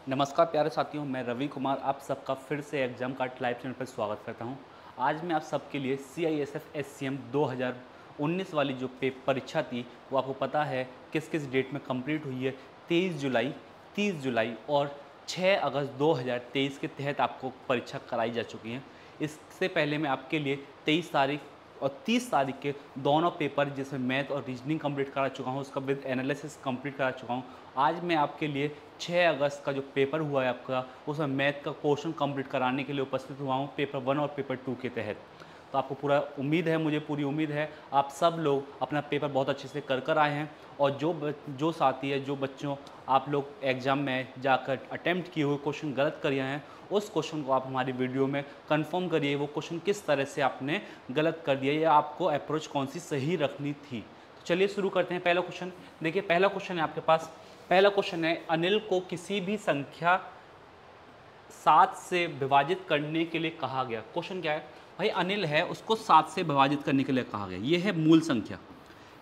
नमस्कार प्यारे साथियों, मैं रवि कुमार आप सबका फिर से एग्जाम कार्ड लाइव चैनल पर स्वागत करता हूं। आज मैं आप सबके लिए CISF SCM 2019 वाली जो परीक्षा थी वो आपको पता है किस किस डेट में कंप्लीट हुई है। 23 जुलाई, 30 जुलाई और 6 अगस्त 2023 के तहत आपको परीक्षा कराई जा चुकी है। इससे पहले मैं आपके लिए 23 तारीख और 30 तारीख के दोनों पेपर जिसमें मैथ और रीजनिंग कंप्लीट करा चुका हूँ, उसका विद एनालिसिस कंप्लीट करा चुका हूँ। आज मैं आपके लिए 6 अगस्त का जो पेपर हुआ है आपका, उसमें मैथ का क्वेश्चन कंप्लीट कराने के लिए उपस्थित हुआ हूँ पेपर 1 और पेपर 2 के तहत। तो आपको पूरा उम्मीद है, मुझे पूरी उम्मीद है आप सब लोग अपना पेपर बहुत अच्छे से कर आए हैं। और जो साथी है, जो बच्चों आप लोग एग्ज़ाम में जाकर अटैम्प्ट किए हुए क्वेश्चन गलत करिए हैं, उस क्वेश्चन को आप हमारी वीडियो में कंफर्म करिए वो क्वेश्चन किस तरह से आपने गलत कर दिया या आपको अप्रोच कौन सी सही रखनी थी। तो चलिए शुरू करते हैं। पहला क्वेश्चन देखिए, पहला क्वेश्चन है आपके पास। पहला क्वेश्चन है, अनिल को किसी भी संख्या 7 से विभाजित करने के लिए कहा गया। क्वेश्चन क्या है भाई, अनिल है, उसको 7 से विभाजित करने के लिए कहा गया। ये है मूल संख्या,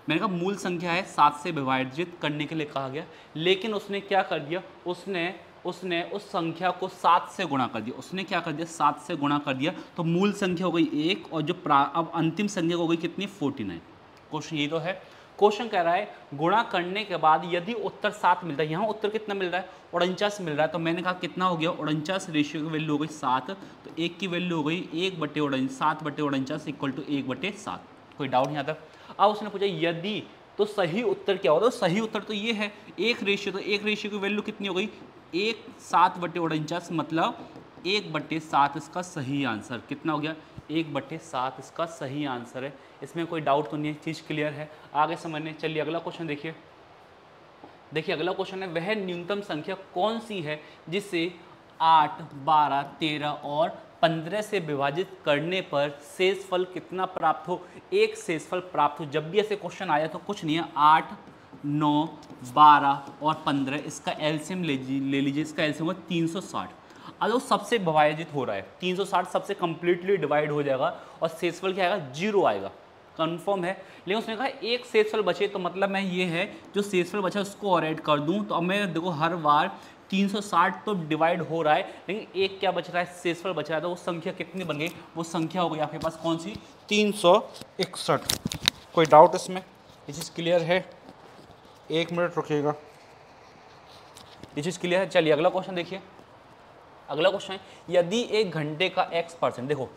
मैंने कहा मूल संख्या है, 7 से विभाजित करने के लिए कहा गया। लेकिन उसने क्या कर दिया, उसने उस संख्या को 7 से गुणा कर दिया। उसने क्या कर दिया, 7 से गुणा कर दिया। तो मूल संख्या हो गई 1 और जो अब अंतिम संख्या हो गई कितनी, 49। क्वेश्चन ये तो है। क्वेश्चन कह रहा है गुणा करने के बाद यदि उत्तर 7 मिलता है, यहाँ उत्तर कितना मिल रहा है, 49 मिल रहा है। तो मैंने कहा कितना हो गया, 49 रेशियो की वैल्यू हो गई 7। तो 1 की वैल्यू हो गई 7/49 इक्वल टू 1/7। कोई डाउट यहाँ तक। अब उसने पूछा यदि, तो सही उत्तर क्या होगा। तो सही उत्तर तो ये है 1 रेशियो। तो 1 रेशियो की वैल्यू कितनी हो गई, 1 7/49, मतलब 1/7 इसका सही आंसर कितना हो गया, 1/7 इसका सही आंसर है। इसमें कोई डाउट तो नहीं है, चीज़ क्लियर है। आगे समझने चलिए अगला क्वेश्चन देखिए। अगला क्वेश्चन है, वह न्यूनतम संख्या कौन सी है जिसे 8, 12, 13 और 15 से विभाजित करने पर शेषफल कितना प्राप्त हो। एक शेषफल प्राप्त हो। जब भी ऐसे क्वेश्चन आया तो कुछ नहीं है, 8, 9, 12 और 15 इसका एलसीएम ले लीजिए। इसका एलसीएम होगा 360। अब वो सबसे विभाजित हो रहा है, 360 सबसे कंप्लीटली डिवाइड हो जाएगा और शेषफल क्या आएगा, 0 आएगा। कंफर्म है। लेकिन उसने कहा एक शेषफल बचे, तो मतलब मैं ये है जो शेषफल बचा उसको और ऐड कर दूं। तो अब मैं देखो हर बार 360 तो डिवाइड हो रहा है, लेकिन एक क्या बच रहा है, शेषफल बच रहा है। तो वो संख्या कितनी बन गई, वो संख्या हो गई आपके पास कौन सी, 361। कोई डाउट इसमें, ये चीज़ क्लियर है। 1 मिनट रुकिएगा, ये चीज़ क्लियर है। चलिए अगला क्वेश्चन देखिए। अगला क्वेश्चन है, यदि 1 घंटे का x%, देखो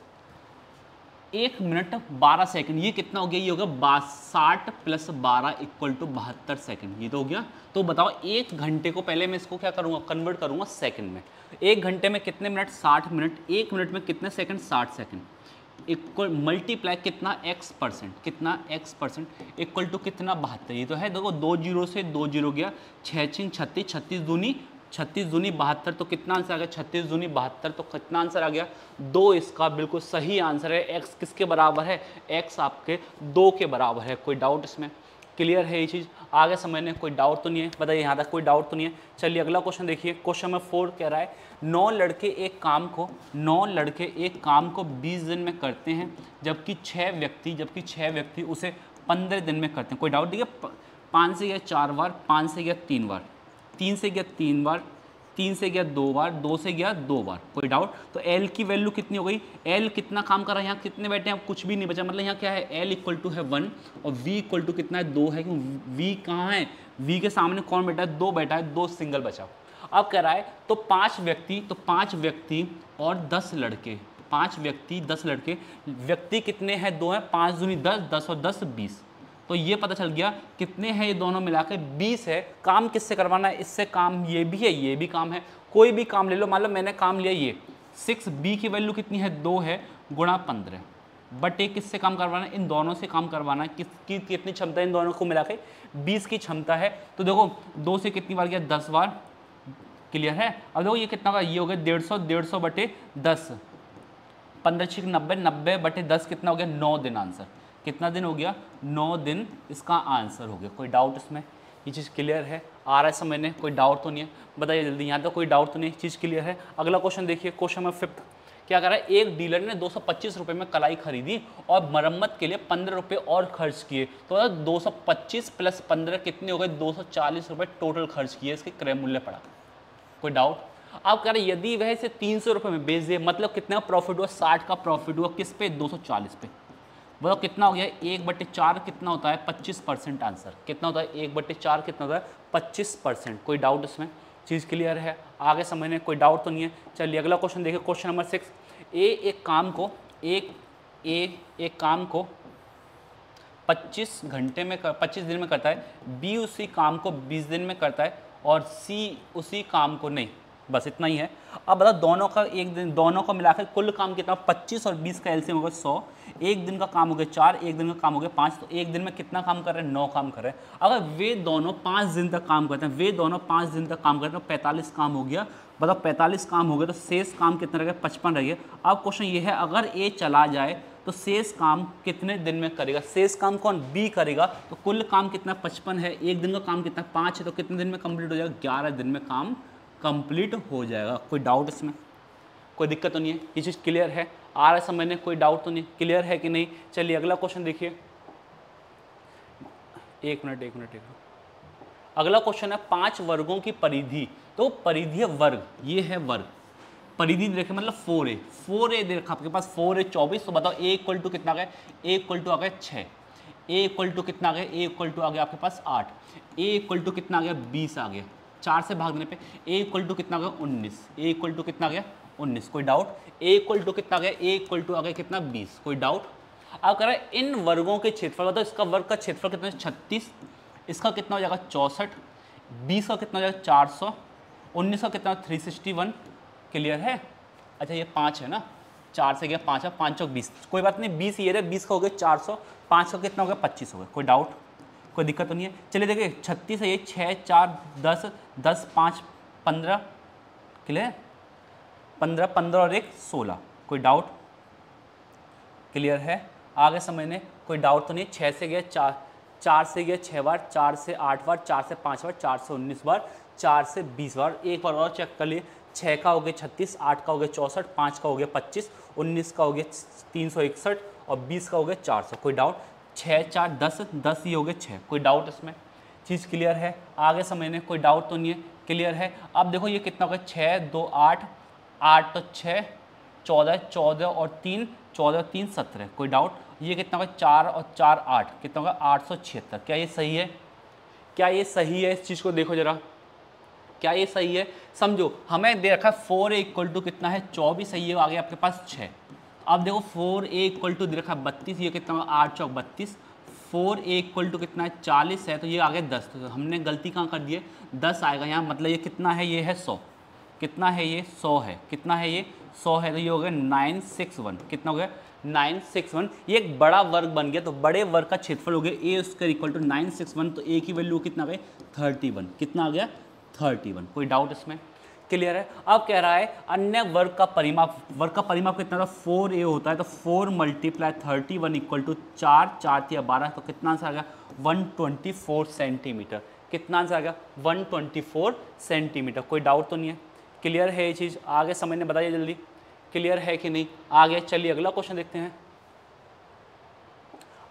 1 मिनट 12 सेकंड, ये कितना हो गया, ये होगा 60 + 12 इक्वल टू 72 सेकंड। ये तो हो गया। तो बताओ 1 घंटे को, पहले मैं इसको क्या करूँगा, कन्वर्ट करूँगा सेकंड में। 1 घंटे में कितने मिनट, 60 मिनट। 1 मिनट में कितने सेकंड, 60 सेकंड। इक्वल मल्टीप्लाई कितना x%, कितना x% इक्वल टू कितना, 72। ये तो है, देखो 2 जीरो से 2 जीरो गया, 6 6 36, 36 दूनी 72। तो कितना आंसर आ गया, 36 दूनी 72। तो कितना आंसर आ गया, 2 इसका बिल्कुल सही आंसर है। x किसके बराबर है, x आपके 2 के बराबर है। कोई डाउट इसमें, क्लियर है ये चीज़। आगे समझने कोई डाउट तो नहीं है, बताइए यहाँ तक कोई डाउट तो नहीं है। चलिए अगला क्वेश्चन देखिए। क्वेश्चन नंबर 4 कह रहा है, 9 लड़के एक काम को 20 दिन में करते हैं, जबकि 6 व्यक्ति उसे 15 दिन में करते हैं। कोई डाउट, देखिए 5 से गया 4 बार, 5 से गया 3 बार, 3 से गया 3 बार, 3 से गया 2 बार, 2 से गया 2 बार। कोई डाउट। तो L की वैल्यू कितनी हो गई, L कितना काम कर रहा है, यहाँ कितने बैठे हैं, कुछ भी नहीं बचा। मतलब यहाँ क्या है, L इक्वल टू है 1 और V इक्वल टू कितना है, 2 है। क्यों, V कहाँ है, V के सामने कौन बैठा है, 2 बैठा है, 2 सिंगल बचा। अब कह रहा है तो 5 व्यक्ति और 10 लड़के, 5 व्यक्ति 10 लड़के, व्यक्ति कितने हैं, 2 हैं, 5 दूनी 10, 10 और 10 20। तो ये पता चल गया कितने हैं, ये दोनों मिलाकर 20 है। काम किससे करवाना है, इससे काम ये भी है, ये भी काम है। कोई भी काम ले लो, मान लो मैंने काम लिया ये 6b की वैल्यू कितनी है, 2 है, गुणा 15 बट एक किससे काम करवाना है, इन दोनों से काम करवाना है। किसकी कितनी क्षमता है, इन दोनों को मिला के 20 की क्षमता है। तो देखो 2 से कितनी बार गया, 10 बार। क्लियर है। अब देखो ये कितना का, ये हो गया 150 बटे 10, 15 90, 90 बटे 10 कितना हो गया, 9 दिन। आंसर कितना दिन हो गया, 9 दिन इसका आंसर हो गया। कोई डाउट इसमें, ये चीज़ क्लियर है। आ रहा है समझने, कोई डाउट तो नहीं है, बताइए जल्दी। यहाँ तो कोई डाउट तो नहीं, चीज़ क्लियर है। अगला क्वेश्चन देखिए। क्वेश्चन नंबर 5 क्या कर रहा है, एक डीलर ने 225 रुपये में कलाई खरीदी और मरम्मत के लिए 15 रुपये और खर्च किए। तो 225 + 15 कितने हो गए, 240 रुपये टोटल खर्च किए, इसके क्रय मूल्य पड़ा। कोई डाउट। अब कह रहे यदि वह इसे 300 रुपये में बेच दे, मतलब कितना प्रॉफिट हुआ, 60 का प्रॉफिट हुआ, किस पे, 240 पे। बताओ कितना हो गया, 1/4 कितना होता है, 25% आंसर कितना होता है, 1/4 कितना होता है, 25%। कोई डाउट इसमें, चीज़ क्लियर है, आगे समझने कोई डाउट तो नहीं है। चलिए अगला क्वेश्चन देखिए, क्वेश्चन नंबर 6। एक काम को 25 घंटे में 25 दिन में करता है, बी उसी काम को 20 दिन में करता है और सी उसी काम को नहीं। बस इतना ही है। अब बताओ दोनों का एक दिन, दोनों को मिलाकर कुल काम कितना, 25 और 20 का एलसीएम हो गया 100। एक दिन का काम हो गया 4, एक दिन का काम हो गया 5, तो एक दिन में कितना काम कर रहे हैं, 9 काम कर रहे हैं। अगर वे दोनों 5 दिन तक काम करते हैं, वे दोनों 5 दिन तक काम करते हैं, तो 45 काम हो गया। बताओ 45 काम हो गया तो शेष काम कितना रह गया, 55 रह गया। अब क्वेश्चन ये है, अगर ए चला जाए तो शेष काम कितने दिन में करेगा, शेष काम कौन, बी करेगा। तो कुल काम कितना, 55 है, एक दिन का काम कितना, 5 है, तो कितने दिन में कंप्लीट हो जाएगा, 11 दिन में काम कंप्लीट हो जाएगा। कोई डाउट इसमें, कोई दिक्कत तो नहीं है, ये चीज़ क्लियर है, आ रहा है समझने, कोई डाउट तो नहीं, क्लियर है कि नहीं। चलिए अगला क्वेश्चन देखिए, एक मिनट। अगला क्वेश्चन है 5 वर्गों की परिधि। तो परिधि वर्ग, ये है वर्ग, परिधि देखे मतलब 4a दे रखा आपके पास, 4a 24। तो बताओ a इक्वल टू कितना आ गया, a इक्वल टू आ गया 6, a इक्वल टू कितना आ गया, a इक्वल टू आ गया आपके पास 8, a इक्वल टू कितना आ गया, 20 आ गया। 4 से भाग देने पे a इक्वल टू कितना आ गया, 19, a इक्वल टू कितना आ गया, 19। कोई डाउट, a इक्वल टू कितना आ गया, a इक्वल टू आ गया कितना, 20। कोई डाउट। अब कह रहा है इन वर्गों के क्षेत्रफल, बताओ इसका वर्ग का क्षेत्रफल कितना है, 36, इसका कितना हो जाएगा 64, 20 का कितना हो जाएगा 400, 19 का कितना 361। क्लियर है। अच्छा ये 5 है ना, 4 से गया 5 है, 5 चौक 20, कोई बात नहीं, 20 ये रहे, 20 का हो गया 400, 5 का कितना हो गया 25 हो गया। कोई डाउट, कोई दिक्कत तो नहीं है। चलिए देखिए 36 है ये, 6 4 10, 10 5 15, क्लियर, 15 और 1 16। कोई डाउट, क्लियर है, आगे समझने कोई डाउट तो नहीं। 6 से गया 4 से गया 6 बार, 4 से 8 बार, 4 से 5 बार, 4 से 19 बार, 4 से 20 बार। एक बार और चेक कर लिए, 6 का हो गया 36, 8 का हो गया 64, 5 का हो गया 25, 19 का हो गया 361 और 20 का हो गया 400। कोई डाउट, 6 4 10, 10 ही हो गए 6। कोई डाउट इसमें, चीज़ क्लियर है, आगे समझने कोई डाउट तो नहीं है, क्लियर है। अब देखो ये कितना हो गया, 6 2 8, 8 तो 6 14, 14 और 3 14 और 3 17। कोई डाउट, ये कितना होगा 4 और 4 8, कितना होगा 876। क्या ये सही है, क्या ये सही है, इस चीज़ को देखो जरा, क्या ये सही है, समझो। हमें दे रखा है 4a इक्वल टू कितना है 24 है, ये आ गया आपके पास 6। अब देखो 4a इक्वल टू दे रखा है 32, ये कितना होगा 8 चौक 32, 4a इक्वल टू कितना है 40 है, तो ये आ गया 10। तो हमने गलती कहाँ कर दी है, 10 आएगा यहाँ, मतलब ये कितना है, ये है 100, कितना है ये 100 है, कितना है ये 100 है, तो ये हो गया 961। कितना हो गया 961। ये एक बड़ा वर्ग बन गया, तो बड़े वर्ग का क्षेत्रफल हो गया a स्क्वायर इक्वल टू 961, तो a की वैल्यू कितना आ गई 31, कितना आ गया 31। कोई डाउट इसमें, क्लियर है। अब कह रहा है अन्य वर्ग का परिमाप, वर्ग का परिमाप कितना था 4a होता है, तो 4 × 31 इक्वल टू 4 4 या 12, तो कितना आंसर आ गया 124 सेंटीमीटर। कितना आंसर आ गया 124 सेंटीमीटर। कोई डाउट तो नहीं है, क्लियर है ये चीज़, आगे समझने बताइए जल्दी, क्लियर है कि नहीं। आगे चलिए अगला क्वेश्चन देखते हैं।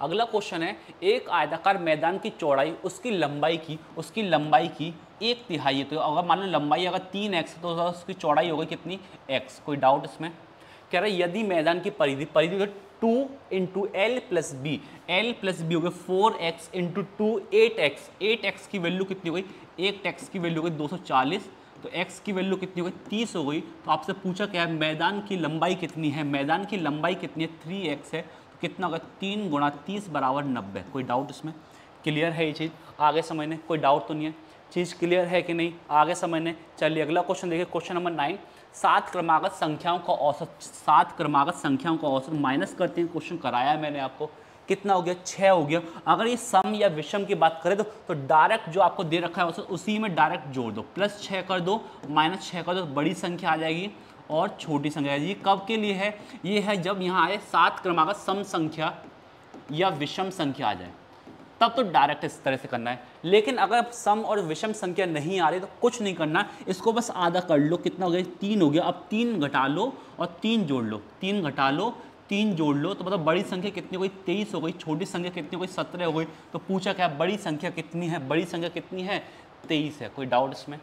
अगला क्वेश्चन है, एक आयताकार मैदान की चौड़ाई उसकी लंबाई की 1/3 है। तो अगर मान लो लंबाई अगर 3x है तो उसकी चौड़ाई होगी कितनी x। कोई डाउट इसमें, कह रहा है यदि मैदान की परिधि 2 × L + B, L + B हो गया 4x × 2 8x, 8x की वैल्यू कितनी हो गई, 8x की वैल्यू हो गई 240, तो x की वैल्यू कितनी हो गई 30 हो गई। तो आपसे पूछा क्या है, मैदान की लंबाई कितनी है, मैदान की लंबाई कितनी है 3x है, तो कितना होगा 3 × 30 = 90। कोई डाउट इसमें, क्लियर है ये चीज़, आगे समझने कोई डाउट तो नहीं है, चीज़ क्लियर है कि नहीं, आगे समझने। चलिए अगला क्वेश्चन देखिए, क्वेश्चन नंबर 9। 7 क्रमागत संख्याओं का औसत, 7 क्रमागत संख्याओं का औसत माइनस करते हैं, क्वेश्चन कराया है मैंने आपको, कितना हो गया 6 हो गया। अगर ये सम या विषम की बात करें तो डायरेक्ट जो आपको दे रखा है औसत उसी में डायरेक्ट जोड़ दो, +6 कर दो, -6 कर दो, बड़ी संख्या आ जाएगी और छोटी संख्या आ जाएगी। कब के लिए है, ये है जब यहाँ आए 7 क्रमागत सम संख्या या विषम संख्या आ जाए, तब तो डायरेक्ट इस तरह से करना है। लेकिन अगर सम और विषम संख्या नहीं आ रही तो कुछ नहीं करना, इसको बस आधा कर लो, कितना हो गया 3 हो गया। अब 3 घटा लो और 3 जोड़ लो, 3 घटा लो 3 जोड़ लो, तो मतलब बड़ी संख्या कितनी हो गई 23 हो गई, छोटी संख्या कितनी हो गई 17 हो गई। तो पूछा क्या बड़ी संख्या कितनी है, बड़ी संख्या कितनी है 23 है। कोई डाउट इसमें,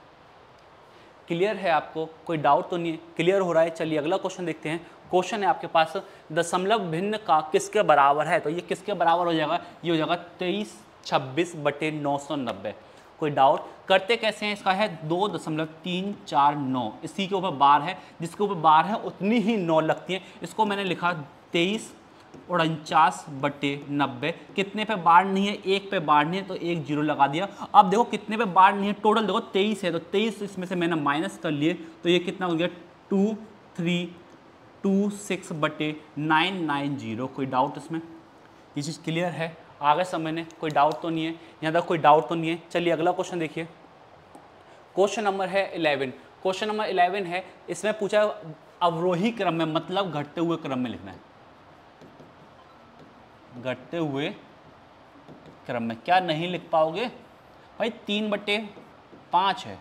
क्लियर है आपको, कोई डाउट तो नहीं है, क्लियर हो रहा है। चलिए अगला क्वेश्चन देखते हैं। क्वेश्चन है आपके पास, दशमलव भिन्न का किसके बराबर है, तो ये किसके बराबर हो जाएगा, ये हो जाएगा 2326/990। कोई डाउट, करते कैसे हैं, इसका है 2.349, इसी के ऊपर बार है, जिसके ऊपर बार है उतनी ही 9 लगती है। इसको मैंने लिखा 2349/90। कितने पे बार नहीं है, एक पे बार नहीं है तो एक जीरो लगा दिया। अब देखो कितने पे बार नहीं है, टोटल देखो 23 है, तो 23 इसमें से मैंने माइनस कर लिए, तो ये कितना हो गया 2326/990। कोई डाउट इसमें, ये चीज़ क्लियर है, आगे समझने, कोई डाउट तो नहीं है, यहाँ तक कोई डाउट तो नहीं है। चलिए अगला क्वेश्चन देखिए। क्वेश्चन नंबर है 11। क्वेश्चन नंबर 11 है, इसमें पूछा अवरोही क्रम में, मतलब घटते हुए क्रम में लिखना है। घटते हुए क्रम में क्या नहीं लिख पाओगे भाई, 3/5 है,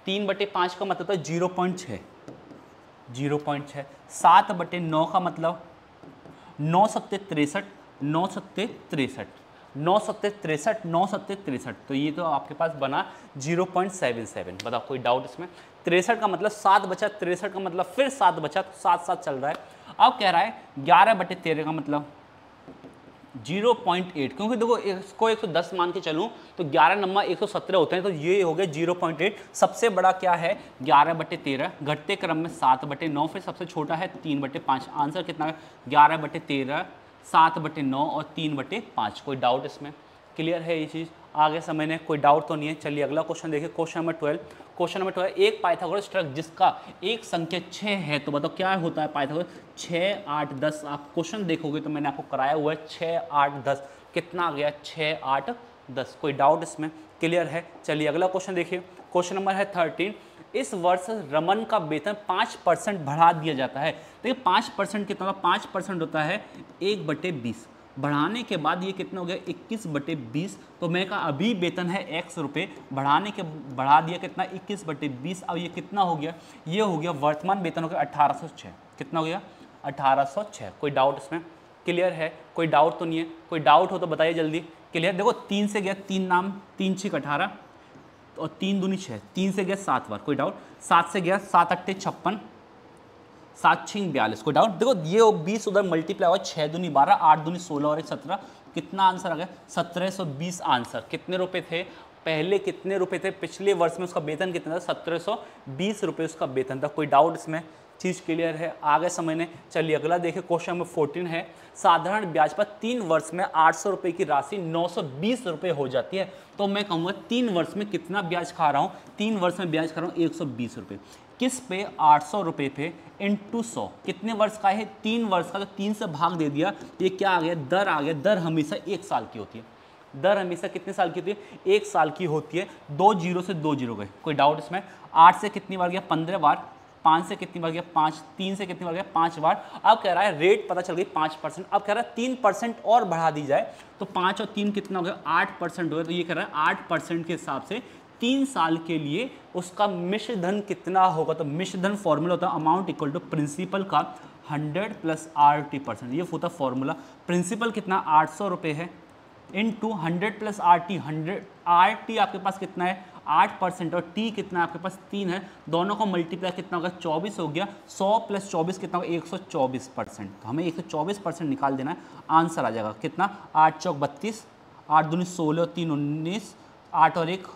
3/5 का मतलब है 0.6, 0.6। 7/9 का मतलब 9 सत्ते 63, 9 सत्ते 63, 9 सत्ते 63, 9 सत्ते 63, तो ये तो आपके पास बना 0.77। बताओ कोई डाउट इसमें। 63 का मतलब 7 बचा, 63 का मतलब फिर 7 बचा, तो 7 चल रहा है। अब कह रहा है 11/13 का मतलब 0.8, क्योंकि देखो इसको 110 मान के चलूँ तो 11 नंबर 117 होते हैं, तो ये हो गया 0.8। सबसे बड़ा क्या है 11/13, घटते क्रम में 7/9, फिर सबसे छोटा है 3/5। आंसर कितना है 11/13, 7/9 और 3/5। कोई डाउट इसमें, क्लियर है ये चीज़, आगे समझने, कोई डाउट तो नहीं है। चलिए अगला क्वेश्चन देखिए। Question number 12। क्वेश्चन नंबर 12, एक पाइथागोरस ट्रक जिसका एक संख्या 6 है, तो बताओ क्या होता है पाइथागोरस। 6, 8, 10, आप क्वेश्चन देखोगे तो मैंने आपको कराया हुआ है 6, 8, 10, कितना आ गया 6, 8, 10। कोई डाउट इसमें, क्लियर है। चलिए अगला क्वेश्चन देखिए। क्वेश्चन नंबर है 13। इस वर्ष रमन का वेतन 5% बढ़ा दिया जाता है। देखिए 5% कितना होगा, 5% होता है 1/20, बढ़ाने के बाद ये कितना हो गया 21/20। तो मैं कहा अभी वेतन है x रुपये, बढ़ा दिया कितना 21/20। अब ये कितना हो गया, ये हो गया वर्तमान वेतन हो गया 1806। कितना हो गया 1806। कोई डाउट इसमें, क्लियर है, कोई डाउट तो नहीं है, कोई डाउट हो तो बताइए जल्दी। क्लियर, देखो 3 से गया 3 नाम, 3 6 18 और 3 दूनी 6, 3 से गया 7 बार। कोई डाउट, 7 से गया 7 8 56, 7 6 42। कोई डाउट, देखो ये 20 उधर मल्टीप्लाई हुआ, 6 दूनी 12, 8 दूनी 16 और 1 17, कितना आंसर आ गया 1720 आंसर। कितने रुपए थे पहले, कितने रुपए थे पिछले वर्ष में, उसका वेतन कितना था 1720 रुपये उसका वेतन था। कोई डाउट इसमें, चीज़ क्लियर है, आगे समझने। चलिए अगला देखिए। क्वेश्चन नंबर 14 है, साधारण ब्याज पर 3 वर्ष में 800 रुपये की राशि 920 रुपये हो जाती है। तो मैं कहूँगा 3 वर्ष में कितना ब्याज खा रहा हूँ, 3 वर्ष में ब्याज खा रहा हूँ 120 रुपये। किस पे 800 रुपये पे इंटू 100, कितने वर्ष का है 3 वर्ष का, तो 3 से भाग दे दिया, ये क्या आ गया दर आ गया। दर हमेशा 1 साल की होती है, दर हमेशा कितने साल की होती है 1 साल की होती है। 2 जीरो से 2 जीरो गए। कोई डाउट इसमें। 8 से कितनी बार गया 15 बार, 5 से कितनी बार गया 5, 3 से कितनी बार गया 5 बार। अब कह रहा है रेट पता चल गई 5%, अब कह रहा है 3% और बढ़ा दी जाए, तो 5 और 3 कितना हो गया 8% हो गया। तो ये कह रहा है 8% के हिसाब से 3 साल के लिए उसका मिश्र धन कितना होगा। तो मिश्र धन फॉर्मूला होता है अमाउंट इक्वल टू प्रिंसिपल का 100 + RT%। ये होता फॉर्मूला। प्रिंसिपल कितना 800 रुपये है, इनटू 100 + RT। 100 RT आपके पास कितना है 8% और T कितना है आपके पास 3 है, दोनों को मल्टीप्लाई कितना होगा 24 हो गया। 100 + 24 कितना होगा 124%। तो हमें 124% निकाल देना है, आंसर आ जाएगा कितना 8 चौक 32, 8 दूनी 16 और 3 19, 8 और 1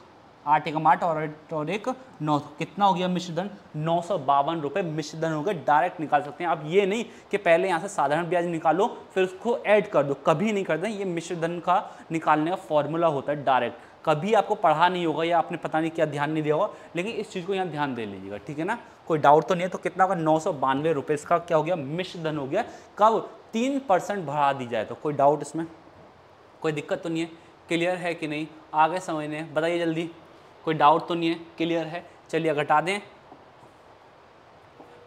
8 एकम 8 और 1 9, कितना हो गया मिश्रधन 952 रुपये मिश्रधन हो गया। डायरेक्ट निकाल सकते हैं आप, ये नहीं कि पहले यहाँ से साधारण ब्याज निकालो फिर उसको ऐड कर दो, कभी नहीं कर दें। ये मिश्रधन का निकालने का फॉर्मूला होता है डायरेक्ट। कभी आपको पढ़ा नहीं होगा या आपने पता नहीं क्या ध्यान नहीं दिया होगा, लेकिन इस चीज़ को यहाँ ध्यान दे लीजिएगा, ठीक है ना। कोई डाउट तो नहीं है। तो कितना होगा 992 रुपये इसका क्या हो गया मिश्रधन हो गया। कब 3% बढ़ा दी जाए तो। कोई डाउट इसमें, कोई दिक्कत तो नहीं है, क्लियर है कि नहीं, आगे समझने बताइए जल्दी। कोई डाउट तो नहीं है, क्लियर है। चलिए घटा दें।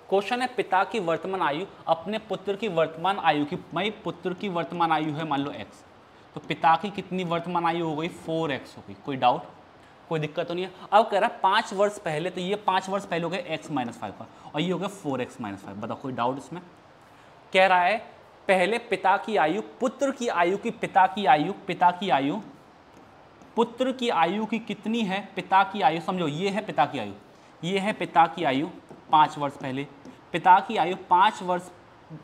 क्वेश्चन है पिता की वर्तमान आयु अपने पुत्र की वर्तमान आयु की, भाई पुत्र की वर्तमान आयु है मान लो x, तो पिता की कितनी वर्तमान आयु हो गई 4x हो गई। कोई डाउट, कोई दिक्कत तो नहीं है। अब कह रहा है 5 वर्ष पहले, तो ये 5 वर्ष पहले हो गया x - 5 का और ये हो गया 4x - 5। बताओ कोई डाउट इसमें। कह रहा है पहले पिता की आयु पुत्र की आयु की, पिता की आयु पुत्र की आयु की कितनी है, पिता की आयु समझो ये है पिता की आयु, ये है पिता की आयु 5 वर्ष पहले। पिता की आयु 5 वर्ष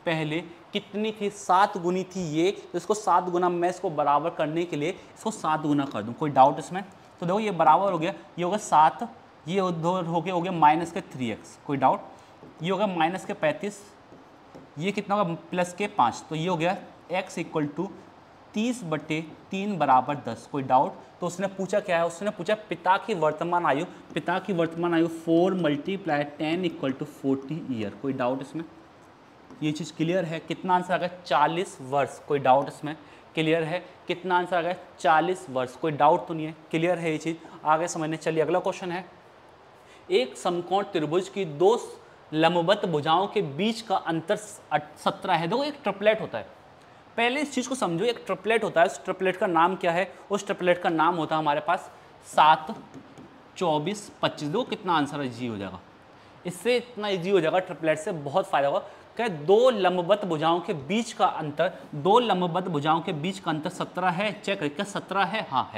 पहले कितनी थी? 7 गुनी थी ये। तो इसको 7 गुना, मैं इसको बराबर करने के लिए इसको 7 गुना कर दूं, कोई डाउट इसमें? तो देखो ये बराबर हो गया, ये हो गया 7, ये हो गया माइनस के 3x, कोई डाउट? ये हो गया माइनस के 35, ये कितना होगा प्लस के 5, तो ये हो गया x इक्वल टू 30/3 बराबर 10, कोई डाउट? तो उसने पूछा क्या है? उसने पूछा पिता की वर्तमान आयु, पिता की वर्तमान आयु 4 × 10 इक्वल टू 40 ईयर, कोई डाउट इसमें? ये चीज़ क्लियर है? कितना आंसर आ गया? 40 वर्ष, कोई डाउट इसमें? क्लियर है? कितना आंसर आ गया? 40 वर्ष, कोई डाउट तो नहीं है? क्लियर है ये चीज़? आगे समझने चलिए। अगला क्वेश्चन है, एक समकोण त्रिभुज की 2 लंबवत भुजाओं के बीच का अंतर 17 है। देखो एक ट्रिपलेट होता है, पहले इस चीज़ को समझो, एक ट्रिपलेट होता है, उस ट्रिपलेट का नाम क्या है? उस ट्रिपलेट का नाम होता है हमारे पास 7, 24, 25। देखो कितना आंसर इजी हो जाएगा, इससे इतना इजी हो जाएगा, ट्रिपलेट से बहुत फायदा होगा। क्या 2 लंबवत भुजाओं के बीच का अंतर, 2 लंबवत भुजाओं के बीच का अंतर 17 है। चेक करिए, क्या 17 है? हाँ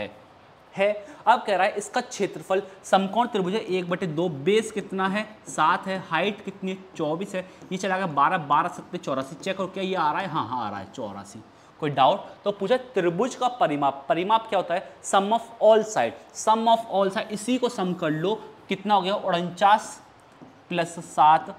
है। अब कह रहा है इसका क्षेत्रफल, समकोण त्रिभुज 1/2, बेस कितना है? 7 है, हाइट कितनी है? 24 है, ये चला गया 12, 12 7 84। चेक करो क्या ये आ रहा है? हाँ आ रहा है 84, कोई डाउट? तो पूछा त्रिभुज का परिमाप, परिमाप क्या होता है? Sum of all side, sum of all side, इसी को सम कर लो, कितना हो गया? 49 + 7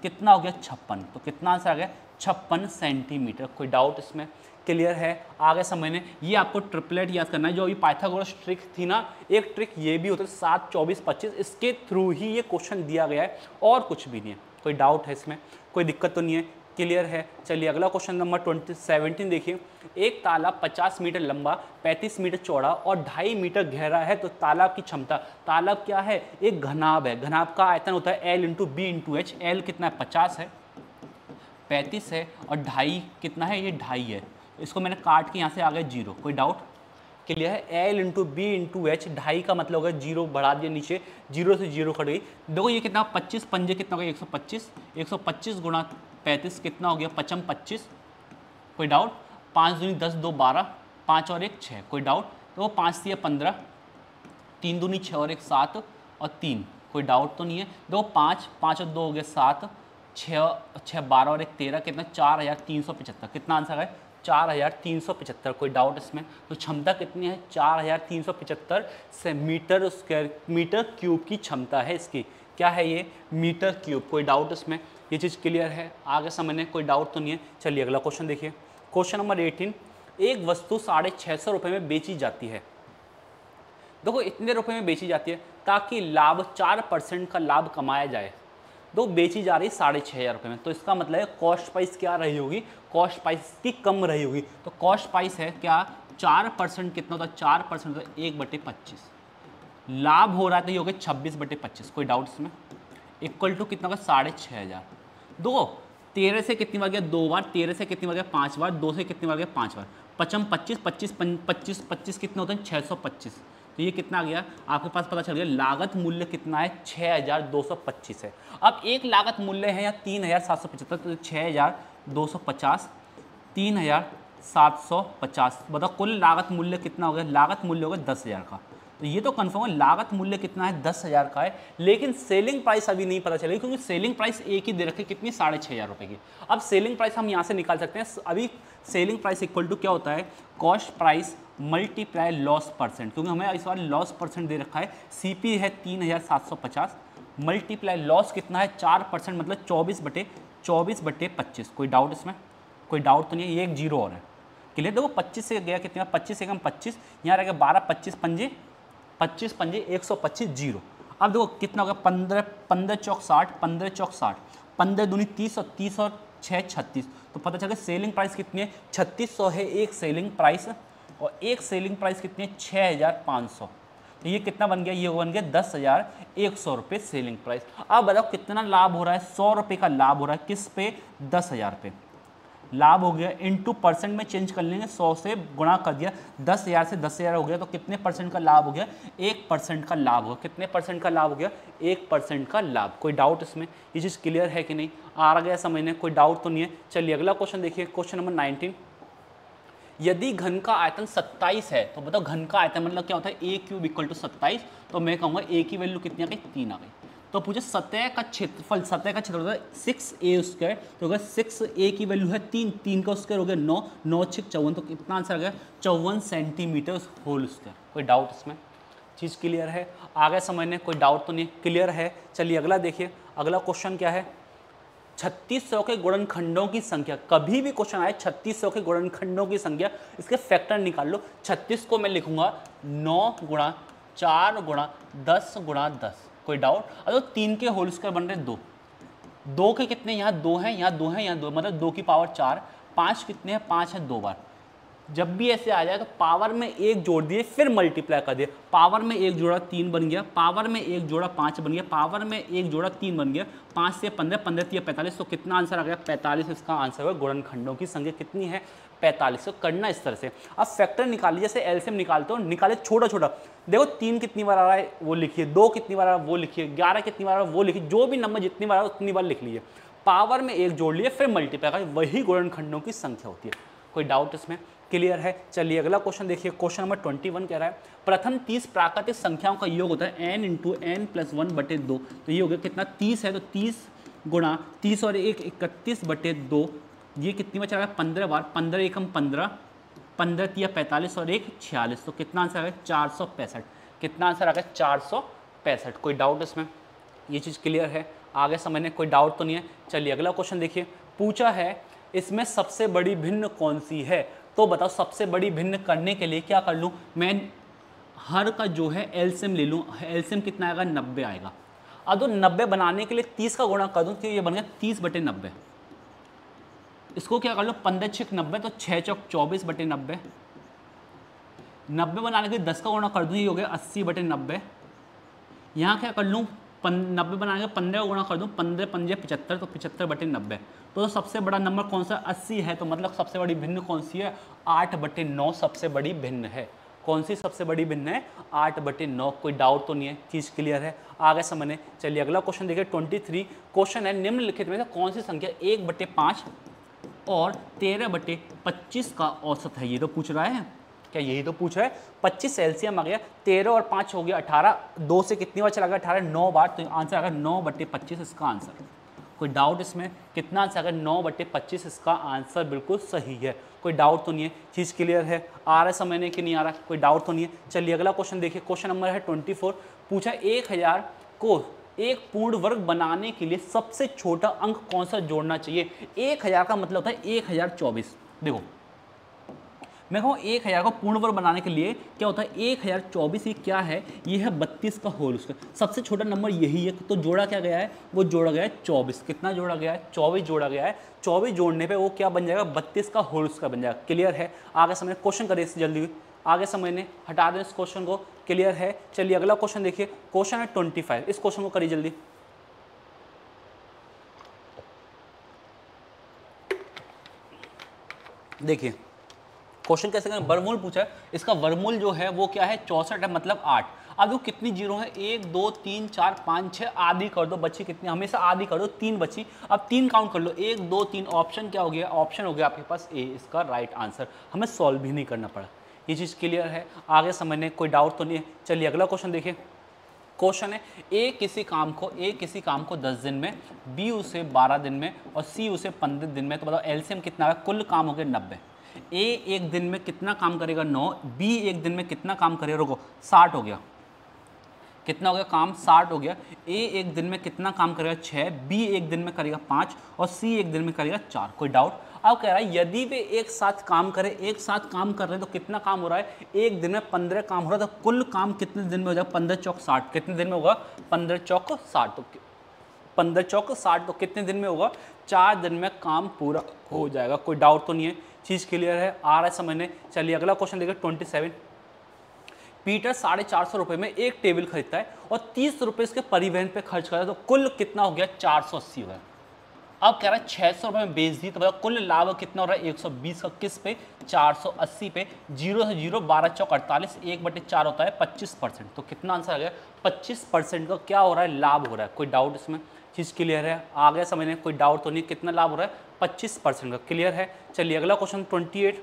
कितना हो गया? 56। तो कितना आंसर आ गया? 56 सेंटीमीटर, कोई डाउट इसमें? क्लियर है? आगे समझने, ये आपको ट्रिपलेट याद करना है, जो अभी पाइथागोरस ट्रिक थी ना, एक ट्रिक ये भी होता है 7, 24, 25, इसके थ्रू ही ये क्वेश्चन दिया गया है, और कुछ भी नहीं है। कोई डाउट है इसमें? कोई दिक्कत तो नहीं है? क्लियर है? चलिए अगला क्वेश्चन नंबर 17 देखिए। एक तालाब 50 मीटर लंबा, 35 मीटर चौड़ा और 2.5 मीटर गहरा है, तो तालाब की क्षमता, तालाब क्या है? एक घनाभ है, घनाभ का आयतन होता है L × B × H। L कितना है? 50 है, 35 है, और 2.5 कितना है? ये 2.5 है। इसको मैंने काट के यहाँ से आ गया 0, कोई डाउट? क्लियर है? L × B × H, 2.5 का मतलब होगा 0 बढ़ा दिया नीचे, 0 से 0 कट गई। देखो ये कितना, 25 पंजे कितना हो गया? 125, 125 × 35 कितना हो गया? 55 25, कोई डाउट? 5 दूनी 10, 2 12, 5 और 1 6, कोई डाउट? तो 5 से 15, 3 दूनी 6 और 1 7 और 3, कोई डाउट तो नहीं है? देखो 5, 5 और 2 हो गया 7, 6 12 और 1 13, कितना? 4375। कितना आंसर है? 4375, कोई डाउट इसमें? तो क्षमता कितनी है? 4375 से मीटर क्यूब की क्षमता है इसकी। क्या है ये? मीटर क्यूब, कोई डाउट इसमें? ये चीज़ क्लियर है? आगे समझने, कोई डाउट तो नहीं है? चलिए अगला क्वेश्चन देखिए। क्वेश्चन नंबर 18, एक वस्तु 650 रुपये में बेची जाती है। देखो इतने रुपए में बेची जाती है ताकि लाभ 4% का लाभ कमाया जाए। तो बेची जा रही 6,500 रुपये में, तो इसका मतलब है कॉस्ट प्राइस क्या रही होगी? कॉस्ट प्राइस की कम रही होगी। तो कॉस्ट प्राइस है क्या? 4% कितना होता है? 4% होता है 1/25। लाभ हो रहा है तो ये हो गया 26/25, कोई डाउट इसमें? इक्वल टू कितना होगा? 6,500। दो 13 से कितनी बार गया? 2 बार। 13 से कितनी बार गया? 5 बार। 2 से कितनी बार गया? 5 बार। 55 25 25 25 25 कितने होते हैं? 625। तो ये कितना आ गया आपके पास? पता चल गया लागत मूल्य कितना है? 6,225 है। अब एक लागत मूल्य है या 3,775, तो 6,250 3,750, बताओ कुल लागत मूल्य कितना हो गया? लागत मूल्य हो गया 10,000 का। तो ये तो कंफर्म है लागत मूल्य कितना है? 10,000 का है, लेकिन सेलिंग प्राइस अभी नहीं पता चलेगी क्योंकि सेलिंग प्राइस एक ही दे रखी, कितनी? 6,500 रुपये की। अब सेलिंग प्राइस हम यहाँ से निकाल सकते हैं। अभी सेलिंग प्राइस इक्वल टू क्या होता है? Cost price multiply loss percent, क्योंकि हमें इस बार लॉस परसेंट दे रखा है। CP है 3,750 मल्टीप्लाई लॉस कितना है? 4%, मतलब 24/25। कोई डाउट इसमें? कोई डाउट तो नहीं है? ये एक जीरो और है। क्लियर? देखो 25 से गया कितना? 25 से कम 25, यहाँ रहेगा 12 25 पंजे 125 जीरो। अब देखो कितना होगा? 15 चौक 60, 15 चौक 60, 15 दूनी 30 और 30 और 6 36। तो पता चला सेलिंग प्राइस कितनी है? 3600 है एक सेलिंग प्राइस, और एक सेलिंग प्राइस कितनी है? 6,500। तो ये कितना बन गया? ये बन गया 10,100 रुपये सेलिंग प्राइस। अब बताओ कितना लाभ हो रहा है? 100 रुपये का लाभ हो रहा है। किस पे? 10,000 पे लाभ हो गया। इनटू परसेंट में चेंज कर लेंगे, 100 से गुणा कर दिया, 10,000 से 10,000 हो गया, तो कितने परसेंट का लाभ हो गया? 1% का लाभ हो गया। कितने परसेंट का लाभ हो गया? 1% का लाभ। कोई डाउट इसमें? ये चीज़ क्लियर है कि नहीं? आ गया समझने? कोई डाउट तो नहीं है? चलिए अगला क्वेश्चन देखिए। क्वेश्चन नंबर 19, यदि घन का आयतन 27 है, तो बताओ घन का आयतन मतलब क्या होता है? A³ = 27। तो मैं कहूँगा A की वैल्यू कितनी आ गई? 3 आ गई। तो पूछे सतह का क्षेत्रफल, सतह का क्षेत्रफल 6a², तो होगा 6a की वैल्यू है 3, 3 का स्क्वायर हो गया 9, 9 6 54, तो कितना आंसर आ गया 54 सेंटीमीटर होल स्क्वायर। कोई डाउट इसमें? चीज़ क्लियर है? आगे समझने कोई डाउट तो नहीं, क्लियर है? चलिए अगला देखिए, अगला क्वेश्चन क्या है, 3600 के गुणनखंडों की संख्या। कभी भी क्वेश्चन आए 3600 के गुणनखंडों की संख्या, इसके फैक्टर निकाल लो। 36 को मैं लिखूंगा 9 गुणा 4 गुणा 10 गुणा 10। कोई डाउट? अगर 3 के होल स्क्वायर बन रहे 2, 2 के कितने, यहाँ 2 हैं, यहाँ 2 हैं, यहाँ 2, मतलब 2 की पावर 4, 5 कितने हैं, 5 है 2 बार। जब भी ऐसे आ जाए तो पावर में 1 जोड़ दिए फिर मल्टीप्लाई कर दिए, पावर में 1 जोड़ा 3 बन गया, पावर में 1 जोड़ा 5 बन गया, पावर में 1 जोड़ा 3 बन गया, 5 से 15, 15 3 45, तो कितना आंसर आ गया 45। इसका आंसर होगा गुणनखंडों की संख्या कितनी है 45। तो करना इस तरह से। अब फैक्टर निकालिए, जैसे एलसीएम निकालते हो, निकाले छोटा छोटा। देखो 3 कितनी बार आ रहा है वो लिखिए, 2 कितनी बार आ रहा है वो लिखिए, 11 कितनी बार आ रहा है वो लिखिए, जो भी नंबर जितनी बार आ रहा है उतनी बार लिख लीजिए, पावर में 1 जोड़ लिए फिर मल्टीप्लाई कर, वही गुणनखंडों की संख्या होती है। कोई डाउट इसमें? क्लियर है? चलिए अगला क्वेश्चन देखिए, क्वेश्चन नंबर 21 कह रहा है प्रथम 30 प्राकृतिक संख्याओं का योग होता है n × n+1/2। तो ये हो गया कितना, 30 है तो 30 गुणा 30 और 1 31/2, ये कितनी बार चला गया 15 बार, 15 एकम 15, 15 तिया 45 और 1 46, तो कितना आंसर आ गया 465। कितना आंसर आ गया 465। कोई डाउट इसमें? ये चीज़ क्लियर है? आगे समझने कोई डाउट तो नहीं है? चलिए अगला क्वेश्चन देखिए, पूछा है इसमें सबसे बड़ी भिन्न कौन सी है। तो बताओ सबसे बड़ी भिन्न करने के लिए क्या कर लूँ मैं, हर का जो है एलसीएम ले लूँ। एलसीएम कितना आएगा 90 आएगा। अब तो 90 बनाने के लिए 30 का गुणा कर दूँ तो ये बन गया 30/90। इसको क्या कर लो 15 6 90, तो 6 चौक 24/90। 90 बनाने के लिए 10 का गुणा कर दूँ, ये हो गया 80/90। यहाँ क्या कर लूँ 90 बनाने के 15 का गुणा कर दूँ, 15 पंजे 75, तो 75/90। तो सबसे बड़ा नंबर कौन सा 80 है, तो मतलब सबसे बड़ी भिन्न कौन सी है 8/9 सबसे बड़ी भिन्न है। कौन सी सबसे बड़ी भिन्न है 8/9। कोई डाउट तो नहीं है? चीज़ क्लियर है? आगे समझने। चलिए अगला क्वेश्चन देखिए 23 क्वेश्चन है, निम्नलिखित में से कौन सी संख्या 1/5 और 13/25 का औसत है। ये तो पूछ रहा है, क्या यही तो पूछ रहा है। 25 एलसीएम आ गया, 13 और 5 हो गया 18, 2 से कितनी बार चला गया 18, 9 बार, तो आंसर आ गया 9/25 इसका आंसर। कोई डाउट इसमें? कितना आंसर आ गया 9/25 इसका आंसर बिल्कुल सही है। कोई डाउट तो नहीं है? चीज़ क्लियर है? आ रहा है समझने की नहीं आ रहा? कोई डाउट तो नहीं है? चलिए अगला क्वेश्चन देखिए, क्वेश्चन नंबर है 24। पूछा 1000 को एक पूर्ण वर्ग बनाने के लिए सबसे छोटा अंक कौन सा जोड़ना चाहिए। 1000 का मतलब होता है 1024। देखो मैं कहूँ 1000 को पूर्ण वर्ग बनाने के लिए क्या होता है 1024, ये क्या है, ये है 32 का होल स्क्वायर। सबसे छोटा नंबर यही है, तो जोड़ा क्या गया है, वो जोड़ा गया है 24। कितना जोड़ा गया है 24 जोड़ा गया है। 24 जोड़ने पे वो क्या बन जाएगा 32 का होल स्क्वायर बन जाएगा। क्लियर है? आगे समझने क्वेश्चन करिए जल्दी, आगे समझने हटा दें इस क्वेश्चन को। क्लियर है? चलिए अगला क्वेश्चन देखिए, क्वेश्चन है 25। इस क्वेश्चन को करिए जल्दी। देखिए क्वेश्चन कैसे करें, वर्गमूल पूछा है, इसका वर्गमूल जो है वो क्या है 64 है, मतलब 8। अब वो कितनी जीरो है 1 2 3 4 5 6, आधी कर दो, बची कितनी, हमेशा आधी कर दो, 3 बची। अब 3 काउंट कर लो, 1 2 3, ऑप्शन क्या हो गया, ऑप्शन हो गया आपके पास ए, इसका राइट आंसर। हमें सॉल्व भी नहीं करना पड़ा। ये चीज़ क्लियर है? आगे समझने कोई डाउट तो नहीं है? चलिए अगला क्वेश्चन देखिए, क्वेश्चन है ए किसी काम को 10 दिन में, बी उसे 12 दिन में और सी उसे 15 दिन में। तो बताओ एलसीएम कितना है, कुल काम हो गया 90। ए एक दिन में कितना काम करेगा 9, बी एक दिन में कितना काम करेगा, रुको 60 हो गया, कितना हो गया काम 60 हो गया। ए एक दिन में कितना काम करेगा 6, बी एक दिन में करेगा 5 और सी एक दिन में करेगा 4। कोई डाउट? अब कह रहा है यदि वे एक साथ काम करें, एक साथ काम कर रहे हैं तो कितना काम हो रहा है, एक दिन में 15 काम हो रहा है, तो कुल काम कितने दिन में हो जाएगा 15 चौक 60। कितने दिन में होगा 15 चौक 60, तो 15 चौक 60 तो कितने दिन में होगा 4 दिन में काम पूरा हो जाएगा। कोई डाउट तो नहीं है? चीज़ क्लियर है? आ रहा है समझने। चलिए अगला क्वेश्चन देखिए 27। पीटर 450 रुपये में एक टेबल खरीदता है और 30 रुपये इसके परिवहन पे खर्च करता है, तो कुल कितना हो गया 480 हो गया। अब कह रहा है 600 रुपये में बेच दी, तो बताओ कुल लाभ कितना हो रहा है 120 का, किस पे 480 पे। 0 से 0 12 चौक 48, 1/4 होता है 25%। तो कितना आंसर आ गया 25% का क्या हो रहा है लाभ हो रहा है। कोई डाउट इसमें? चीज़ क्लियर है? आ गया समझने कोई डाउट तो नहीं? कितना लाभ हो रहा है 25% का। क्लियर है? चलिए अगला क्वेश्चन 28।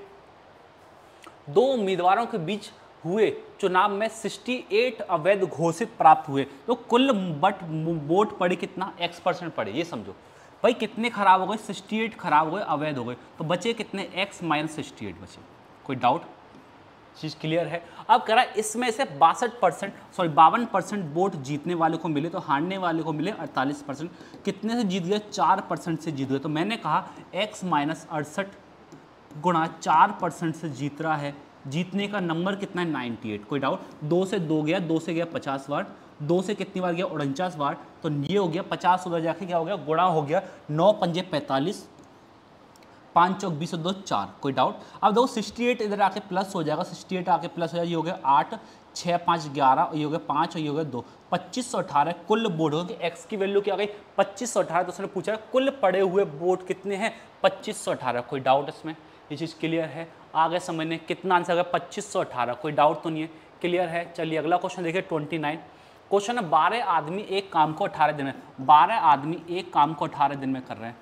दो उम्मीदवारों के बीच हुए चुनाव में 68 अवैध घोषित प्राप्त हुए, तो कुल बट वोट पड़े कितना, x% पड़े। ये समझो भाई कितने खराब हो गए, 68 खराब हो गए, अवैध हो गए, तो बचे कितने, x - 68 बचे। कोई डाउट, चीज़ क्लियर है। अब कह रहा है इसमें से 52% वोट जीतने वाले को मिले, तो हारने वाले को मिले 48%। कितने से जीत गए, 4% से जीत गए। तो मैंने कहा x - 68 गुणा 4% से जीत रहा है, जीतने का नंबर कितना है, 98। कोई डाउट, 2 से 2 गया, 2 से गया 50 बार, 2 से कितनी बार गया, 49 बार, तो ये हो गया 50, उधर जाके क्या हो गया, गुणा हो गया, 9 पंजे 45, 5 चौक 20 और 2 4। कोई डाउट। अब देखो 68 इधर आके प्लस हो जाएगा, 68 आके प्लस हो जाएगा, ये हो गया 8, 6 5 11, ये हो गया 5 और ये हो गया 2, 2518 कुल वोट हो गए। एक्स की वैल्यू क्या आ गई, 2518। तो उसने पूछा कुल पड़े हुए वोट कितने हैं, 2518। कोई डाउट इसमें, ये चीज़ क्लियर है। आगे समझने कितना आंसर आ गया, 2518। कोई डाउट तो नहीं है, क्लियर है। चलिए अगला क्वेश्चन देखिए 29। क्वेश्चन है 12 आदमी एक काम को 18 दिन में, 12 आदमी एक काम को 18 दिन में कर रहे हैं।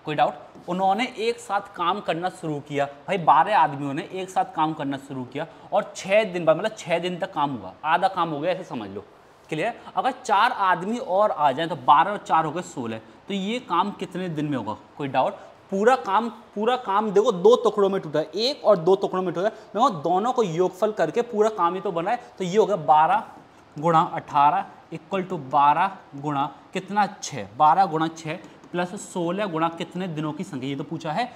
कोई डाउट, उन्होंने एक साथ काम करना शुरू किया। भाई 12 आदमियों ने एक साथ काम करना शुरू किया और 6 दिन बाद, मतलब 6 दिन तक काम हुआ, आधा काम हो गया, ऐसे समझ लो। क्लियर। अगर 4 आदमी और आ जाएं तो 12 और 4 हो गए 16, तो ये काम कितने दिन में होगा। कोई डाउट, पूरा काम देखो 2 टुकड़ों में टूटा है, एक और 2 टुकड़ों में टूटा है, देखो दोनों को योगफल करके पूरा काम ही तो बना है। तो ये हो गया 12 गुणा 18 इक्वल टू 12 गुणा कितना 6, 12 गुणा 6 प्लस 16 गुणा कितने दिनों की संख्या, ये तो पूछा है।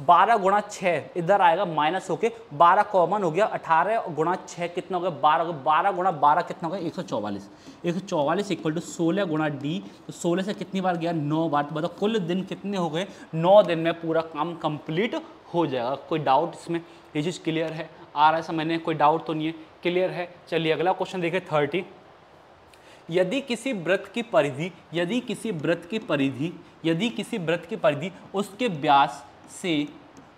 12 गुणा 6 इधर आएगा माइनस होके, 12 कॉमन हो गया, 18 गुणा 6 कितना हो गया 12, 12 गुणा 12 कितना हो गया 144, 144 इक्वल टू 16 गुणा डी, तो 16 से कितनी बार गया 9 बार। तो बताओ कुल दिन कितने हो गए, 9 दिन में पूरा काम कंप्लीट हो जाएगा। कोई डाउट इसमें, ये चीज़ क्लियर है, आ रहा है समझने, कोई डाउट तो नहीं है, क्लियर है। चलिए अगला क्वेश्चन देखिए 30। यदि किसी वृत्त की परिधि उसके व्यास से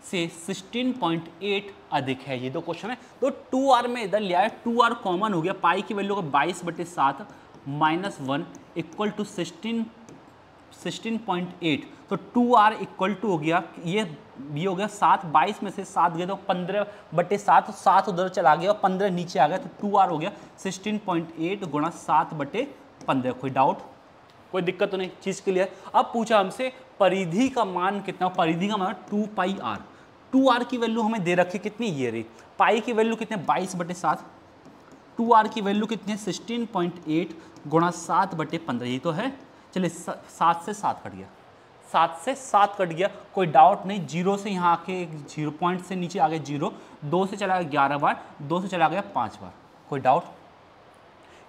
16.8 अधिक है, ये दो क्वेश्चन है। तो 2r में इधर लिया है, 2r कॉमन हो गया, पाई की वैल्यू का 22/7 माइनस 1 इक्वल टू 16.8, तो 2r इक्वल टू हो गया, ये हो गया 7, 22 में से 7 गया तो 15/7, 7 उधर चला गया और 15 नीचे आ गया, तो 2r हो गया 16.8 गुणा 7/15। कोई डाउट, कोई दिक्कत तो नहीं, चीज़ क्लियर। अब पूछा हमसे परिधि का मान कितना, परिधि का मान 2πr, 2r की वैल्यू हमें दे रखी कितनी, ये रही, पाई की वैल्यू कितने 22/7, 2r की वैल्यू कितनी है 16.8 गुणा 7/15, ये तो है। चलिए 7 से 7 कट गया, 7 से 7 कट गया, कोई डाउट नहीं। 0 से यहाँ आके 0 पॉइंट से नीचे आ गए 0, 2 से चला गया 11 बार, 2 से चला गया 5 बार। कोई डाउट,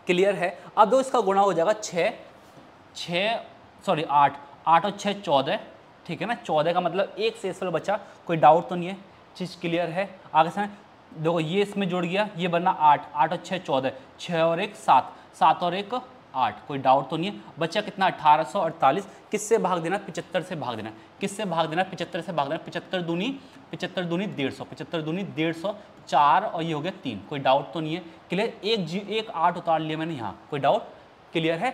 क्लियर है। अब दो इसका गुणा हो जाएगा 8 और 6 14, ठीक है ना, 14 का मतलब एक शेषफल बचा, कोई डाउट तो नहीं है, चीज़ क्लियर है। आगे से देखो ये इसमें जुड़ गया, ये बनना 8, 8 और 6 14, 6 और 1 7, 7 और 1 8, कोई डाउट तो नहीं है। बच्चा कितना 1848, किससे भाग देना, 75 से भाग देना, किससे भाग देना 75 से भाग देना, 75 दूनी 150, 75 दूनी 150, 4 और ये हो गया 3, कोई डाउट तो नहीं है, क्लियर। एक 8 उतार लिया मैंने यहाँ, कोई डाउट, क्लियर है।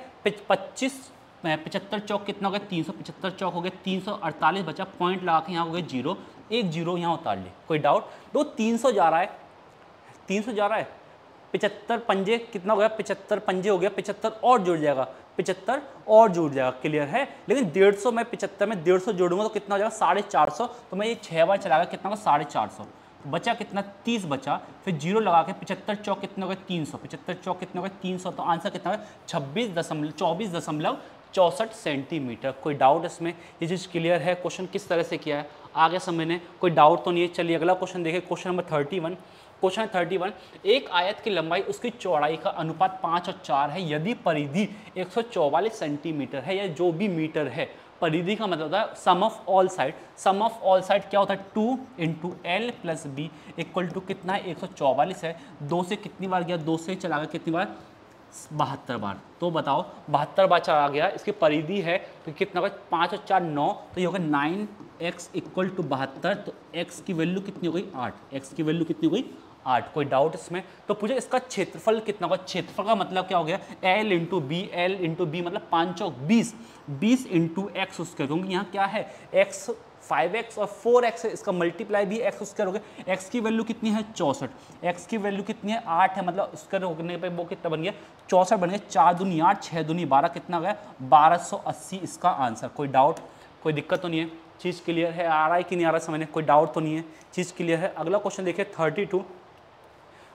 75 चौक कितना हो गया 375 चौक हो गया 348 बचा, पॉइंट लगा के यहाँ हो गया 0, एक 0 यहाँ उतार ले, कोई डाउट। दो 300 जा रहा है, 300 जा रहा है, 75 पंजे कितना हो गया, 75 पंजे हो गया, 75 और जुड़ जाएगा, 75 और जुड़ जाएगा, क्लियर है। लेकिन 150 में 75 में 150 जोड़ूंगा तो कितना हो जाएगा 450, तो मैं ये 6 बार चला गया, कितना होगा 450, बचा कितना 30 बचा, फिर 0 लगा के 75 चौक कितना हो गया 300, 75 चौक कितना हो गया 300, तो आंसर कितना है 24.64 सेंटीमीटर। कोई डाउट इसमें, ये चीज़ क्लियर है। क्वेश्चन किस तरह से किया है आगे समझने, कोई डाउट तो नहीं है। चलिए अगला क्वेश्चन देखिए, क्वेश्चन नंबर 31। क्वेश्चन 31, एक आयत की लंबाई उसकी चौड़ाई का अनुपात 5 और 4 है, यदि परिधि 144 सेंटीमीटर है या जो भी मीटर है, परिधि का मतलब होता है sum of all side, sum of all side क्या होता है 2 × L + B इक्वल टू कितना है 144 है, 2 से कितनी बार गया, 2 से चला गया कितनी बार 72 बार, तो बताओ 72 बार चला गया, इसकी परिधि है तो कितना होगा 5 और 4 9, तो ये होगा 9x इक्वल टू 72, तो x की वैल्यू कितनी हो गई 8, x की वैल्यू कितनी हो गई 8, कोई डाउट इसमें। तो पूछे इसका क्षेत्रफल कितना होगा, क्षेत्रफल का मतलब क्या हो गया L × B, L × B मतलब 5 चौक 20, 20 × x उसके, क्योंकि यहाँ क्या है x 5x और 4x है, इसका मल्टीप्लाई भी x स्क्वायर हो गया। x की वैल्यू कितनी है 64, x की वैल्यू कितनी है 8 है, मतलब स्क्वायर होने पे वो कितना बन गया 64 बन गया। 4 दूनी 8, 6 दूनी 12, कितना गया 1280 इसका आंसर। कोई डाउट, कोई दिक्कत तो नहीं है, चीज़ क्लियर है, आ रहा है कि नहीं आ रहा है समझने, कोई डाउट तो नहीं है, चीज़ क्लियर है। अगला क्वेश्चन देखिए 32,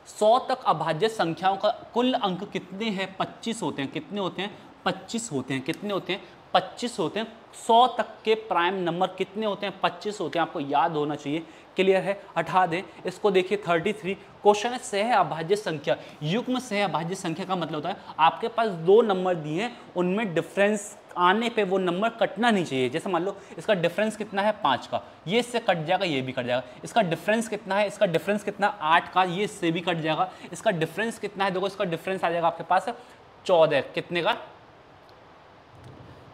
100 तक अभाज्य संख्याओं का कुल अंक कितने हैं 25 होते हैं, कितने होते हैं 25 होते हैं, कितने होते हैं 25 होते हैं। 100 तक के प्राइम नंबर कितने होते हैं 25 होते हैं, आपको याद होना चाहिए, क्लियर है, हटा दें इसको। देखिए 33 क्वेश्चन है सह अभाज्य संख्या, युग्म सह अभाज्य संख्या का मतलब होता है आपके पास दो नंबर दिए हैं, उनमें डिफरेंस आने पे वो नंबर कटना नहीं चाहिए। जैसे मान लो इसका डिफरेंस कितना है 5 का, ये इससे कट जाएगा, ये भी कट जाएगा। इसका डिफरेंस कितना है, इसका डिफरेंस कितना 8 का, ये इससे भी कट जाएगा। इसका डिफरेंस कितना है, देखो इसका डिफरेंस आ जाएगा आपके पास 14, कितने का,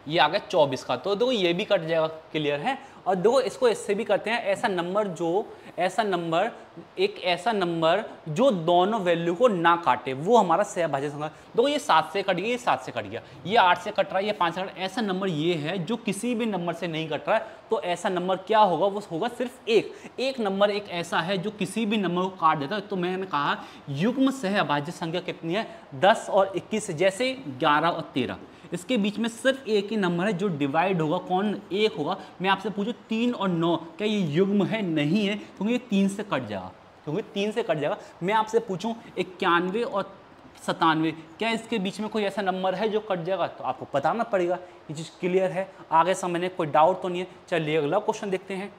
ये आ गया 24 का, तो देखो ये भी कट जाएगा, क्लियर है। और देखो इसको इससे भी करते हैं, ऐसा नंबर एक ऐसा नंबर जो दोनों वैल्यू को ना काटे, वो हमारा सहभाज्य संख्या। देखो ये 7 से कट गया, ये 7 से कट गया, ये 8 से कट रहा है, ये 5 से कट रहा है। ऐसा नंबर ये है जो किसी भी नंबर से नहीं कट रहा है, तो ऐसा नंबर क्या होगा, वो होगा सिर्फ एक नंबर एक ऐसा है जो किसी भी नंबर को काट देता है। तो मैंने कहा युग्म सहभाज्य संख्या कितनी है 10 और 21, जैसे 11 और 13, इसके बीच में सिर्फ एक ही नंबर है जो डिवाइड होगा, कौन, एक होगा। मैं आपसे पूछूं 3 और 9 क्या ये युग्म है, नहीं है, क्योंकि ये 3 से कट जाएगा, मैं आपसे पूछूं 91 और 97 क्या इसके बीच में कोई ऐसा नंबर है जो कट जाएगा, तो आपको बताना पड़ेगा। ये चीज़ क्लियर है, आगे समझने कोई डाउट तो नहीं है। चलिए अगला क्वेश्चन देखते हैं।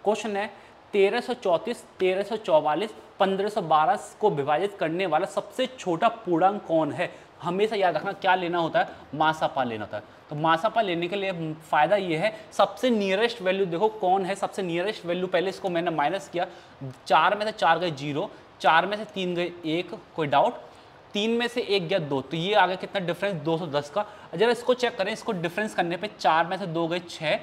क्वेश्चन है 1334, 1344, 1512 को विभाजित करने वाला सबसे छोटा पूर्णांक कौन है। हमेशा याद रखना क्या लेना होता है, मासापा लेना होता है। तो मासापा लेने के लिए फायदा ये है, सबसे नियरेस्ट वैल्यू देखो कौन है, सबसे नियरेस्ट वैल्यू, पहले इसको मैंने माइनस किया, 4 में से 4 गए 0, 4 में से 3 गए 1, कोई डाउट, 3 में से 1 गया 2, तो ये आ गया कितना डिफरेंस 210 का। जब इसको चेक करें, इसको डिफरेंस करने पे 4 में से 2 गए 6,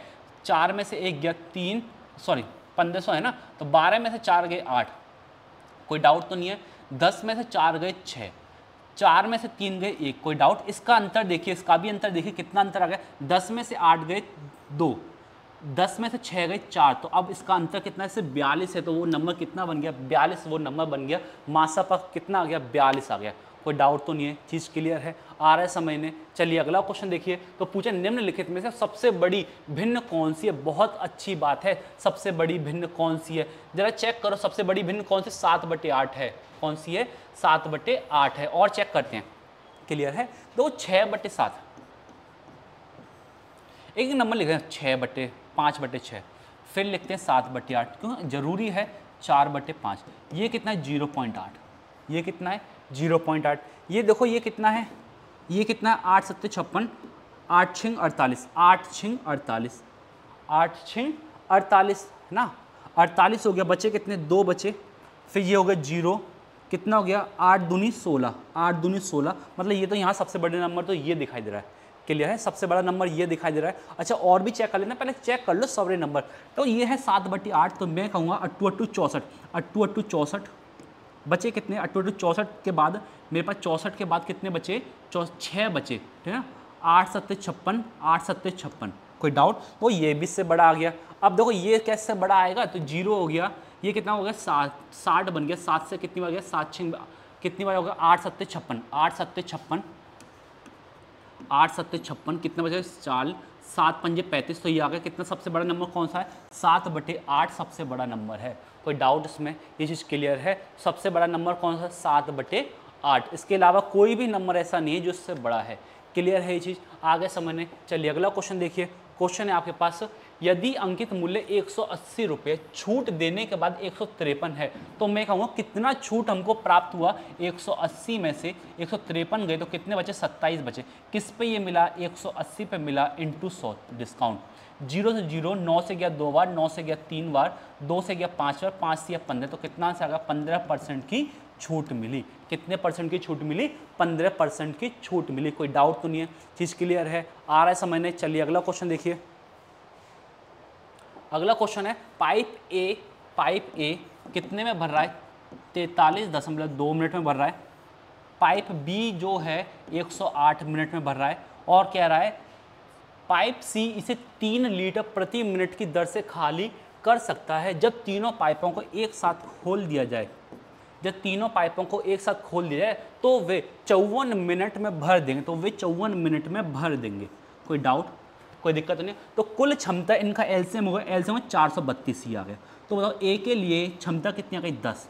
4 में से 1 गया 3, सॉरी 1500 है ना, तो 12 में से 4 गए 8, कोई डाउट तो नहीं है। 10 में से 4 गए 6, 4 में से 3 गए 1, कोई डाउट। इसका अंतर देखिए, इसका भी अंतर देखिए कितना अंतर आ गया, 10 में से 8 गए 2, 10 में से 6 गए 4, तो अब इसका अंतर कितना है, इससे 42 है, तो वो नंबर कितना बन गया 42, वो नंबर बन गया। मासापा कितना आ गया 42 आ गया, कोई डाउट तो नहीं है, चीज़ क्लियर है, आ रहा है समझने। चलिए अगला क्वेश्चन देखिए, तो पूछे निम्नलिखित में से सबसे बड़ी भिन्न कौन सी है। बहुत अच्छी बात है, सबसे बड़ी भिन्न कौन सी है, जरा चेक करो सबसे बड़ी भिन्न कौन सी, 7/8 है, कौन सी है 7/8 है। और चेक करते हैं, क्लियर है, तो 6/7, एक नंबर लिख रहे हैं 5/6, फिर लिखते हैं 7/8, क्यों जरूरी है 4/5, ये कितना है 0.8, ये कितना है 0.8, ये देखो ये कितना है, ये कितना है 8 7 56, 8 6 48, 8 6 48, 8 6 48 है ना, 48 हो गया, बचे कितने 2 बचे, फिर ये हो गया 0, कितना हो गया 8 दूनी 16, 8 दूनी 16, मतलब ये तो यहाँ सबसे बड़े नंबर तो ये दिखाई दे रहा है, क्लियर है, सबसे बड़ा नंबर ये दिखाई दे रहा है। अच्छा और भी चेक कर लेना, पहले चेक कर लो सारे नंबर, तो ये है 7/8, तो मैं कहूँगा 8 8 64, 8 8 64, बचे कितने 8 8 64 के बाद मेरे पास 64 के बाद कितने बचे 6 बचे, ठीक है ना, 8 7 56, 8 7 56, कोई डाउट, तो ये भी इससे बड़ा आ गया। अब देखो ये कैसे बड़ा आएगा, तो 0 हो गया, ये कितना हो गया 60 बन गया, 7 से कितनी बार गया 7 6 कितनी बार हो गया 8 7 56, 8 7 56, 8 7 56 कितने बचे 4, 7 5 35, तो ये आ गया कितना, सबसे बड़ा नंबर कौन सा है 7/8 सबसे बड़ा नंबर है, कोई डाउट इसमें, ये चीज़ क्लियर है, सबसे बड़ा नंबर कौन सा 7/8, इसके अलावा कोई भी नंबर ऐसा नहीं है जो इससे बड़ा है, क्लियर है ये चीज़, आगे समझने। चलिए अगला क्वेश्चन देखिए, क्वेश्चन है आपके पास, यदि अंकित मूल्य 180 रुपये छूट देने के बाद 153 है, तो मैं कहूँगा कितना छूट हमको प्राप्त हुआ, 180 में से 153 गए तो कितने बचे 27 बचे, किस पे ये मिला 180 पे मिला इंटू 100 डिस्काउंट, 0 से 0, 9 से गया 2 बार, 9 से गया 3 बार, 2 से गया 5 बार, 5 से गया 15, तो कितना से आ गया 15% की छूट मिली, कितने परसेंट की छूट मिली 15% की छूट मिली, कोई डाउट तो नहीं है, चीज़ क्लियर है, आ रहा है समझने। चलिए अगला क्वेश्चन देखिए, अगला क्वेश्चन है पाइप ए कितने में भर रहा है 43.2 मिनट में भर रहा है, पाइप बी जो है 108 मिनट में भर रहा है, और कह रहा है पाइप सी इसे 3 लीटर प्रति मिनट की दर से खाली कर सकता है जब तीनों पाइपों को एक साथ खोल दिया जाए। जब तीनों पाइपों को एक साथ खोल दिया जाए तो वे 54 मिनट में भर देंगे। तो वे 54 मिनट में भर देंगे। कोई डाउट, कोई दिक्कत नहीं। तो कुल क्षमता इनका एलसीएम होगा, एलसीएम 432 ही आ गया। तो बताओ ए के लिए क्षमता कितनी आ गई 10।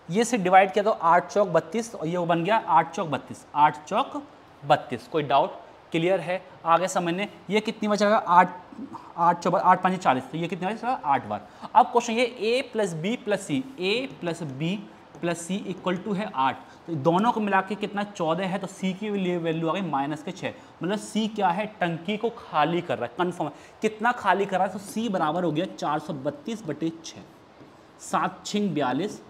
ये से डिवाइड किया तो 8 चौक 32 और ये बन गया 8 चौक 32, 8 चौक 32। कोई डाउट, क्लियर है? आगे समझने ये कितनी बचेगा 8 चौक 8 5 40। तो ये कितनी बचेगा 8 बार। अब क्वेश्चन ये a plus B plus C, A plus B plus C equal to है 8। तो दोनों को मिला के कितना 14 है। तो सी की लिए वैल्यू आ गई -6। मतलब सी क्या है, टंकी को खाली कर रहा है। कन्फर्म है कितना खाली कर रहा है। तो सी बराबर हो गया 432/6, 7 6 42,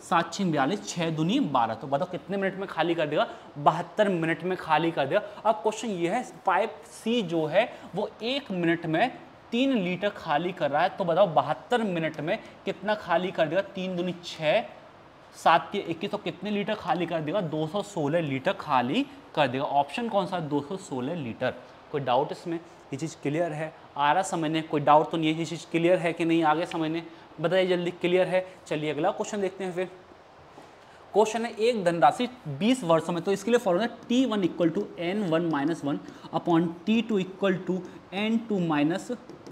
7 6 42, 6 दूनी 12। तो बताओ कितने मिनट में खाली कर देगा, 72 मिनट में खाली कर देगा। अब क्वेश्चन ये है पाइप सी जो है वो 1 मिनट में 3 लीटर खाली कर रहा है। तो बताओ 72 मिनट में कितना खाली कर देगा। 3 दूनी 6, 7 के 21, तो कितने लीटर खाली कर देगा, 216 लीटर खाली कर देगा। ऑप्शन कौन सा है, 216 लीटर। कोई डाउट इसमें, ये चीज़ क्लियर है? आ रहा समझने, कोई डाउट तो नहीं है, ये चीज़ क्लियर है कि नहीं, आगे समझने बताइए जल्दी। क्लियर है? चलिए अगला क्वेश्चन देखते हैं। फिर क्वेश्चन है एक धनराशि 20 वर्षों में। तो इसके लिए formula T1 equal to N1 - 1 upon T2 equal to N2 -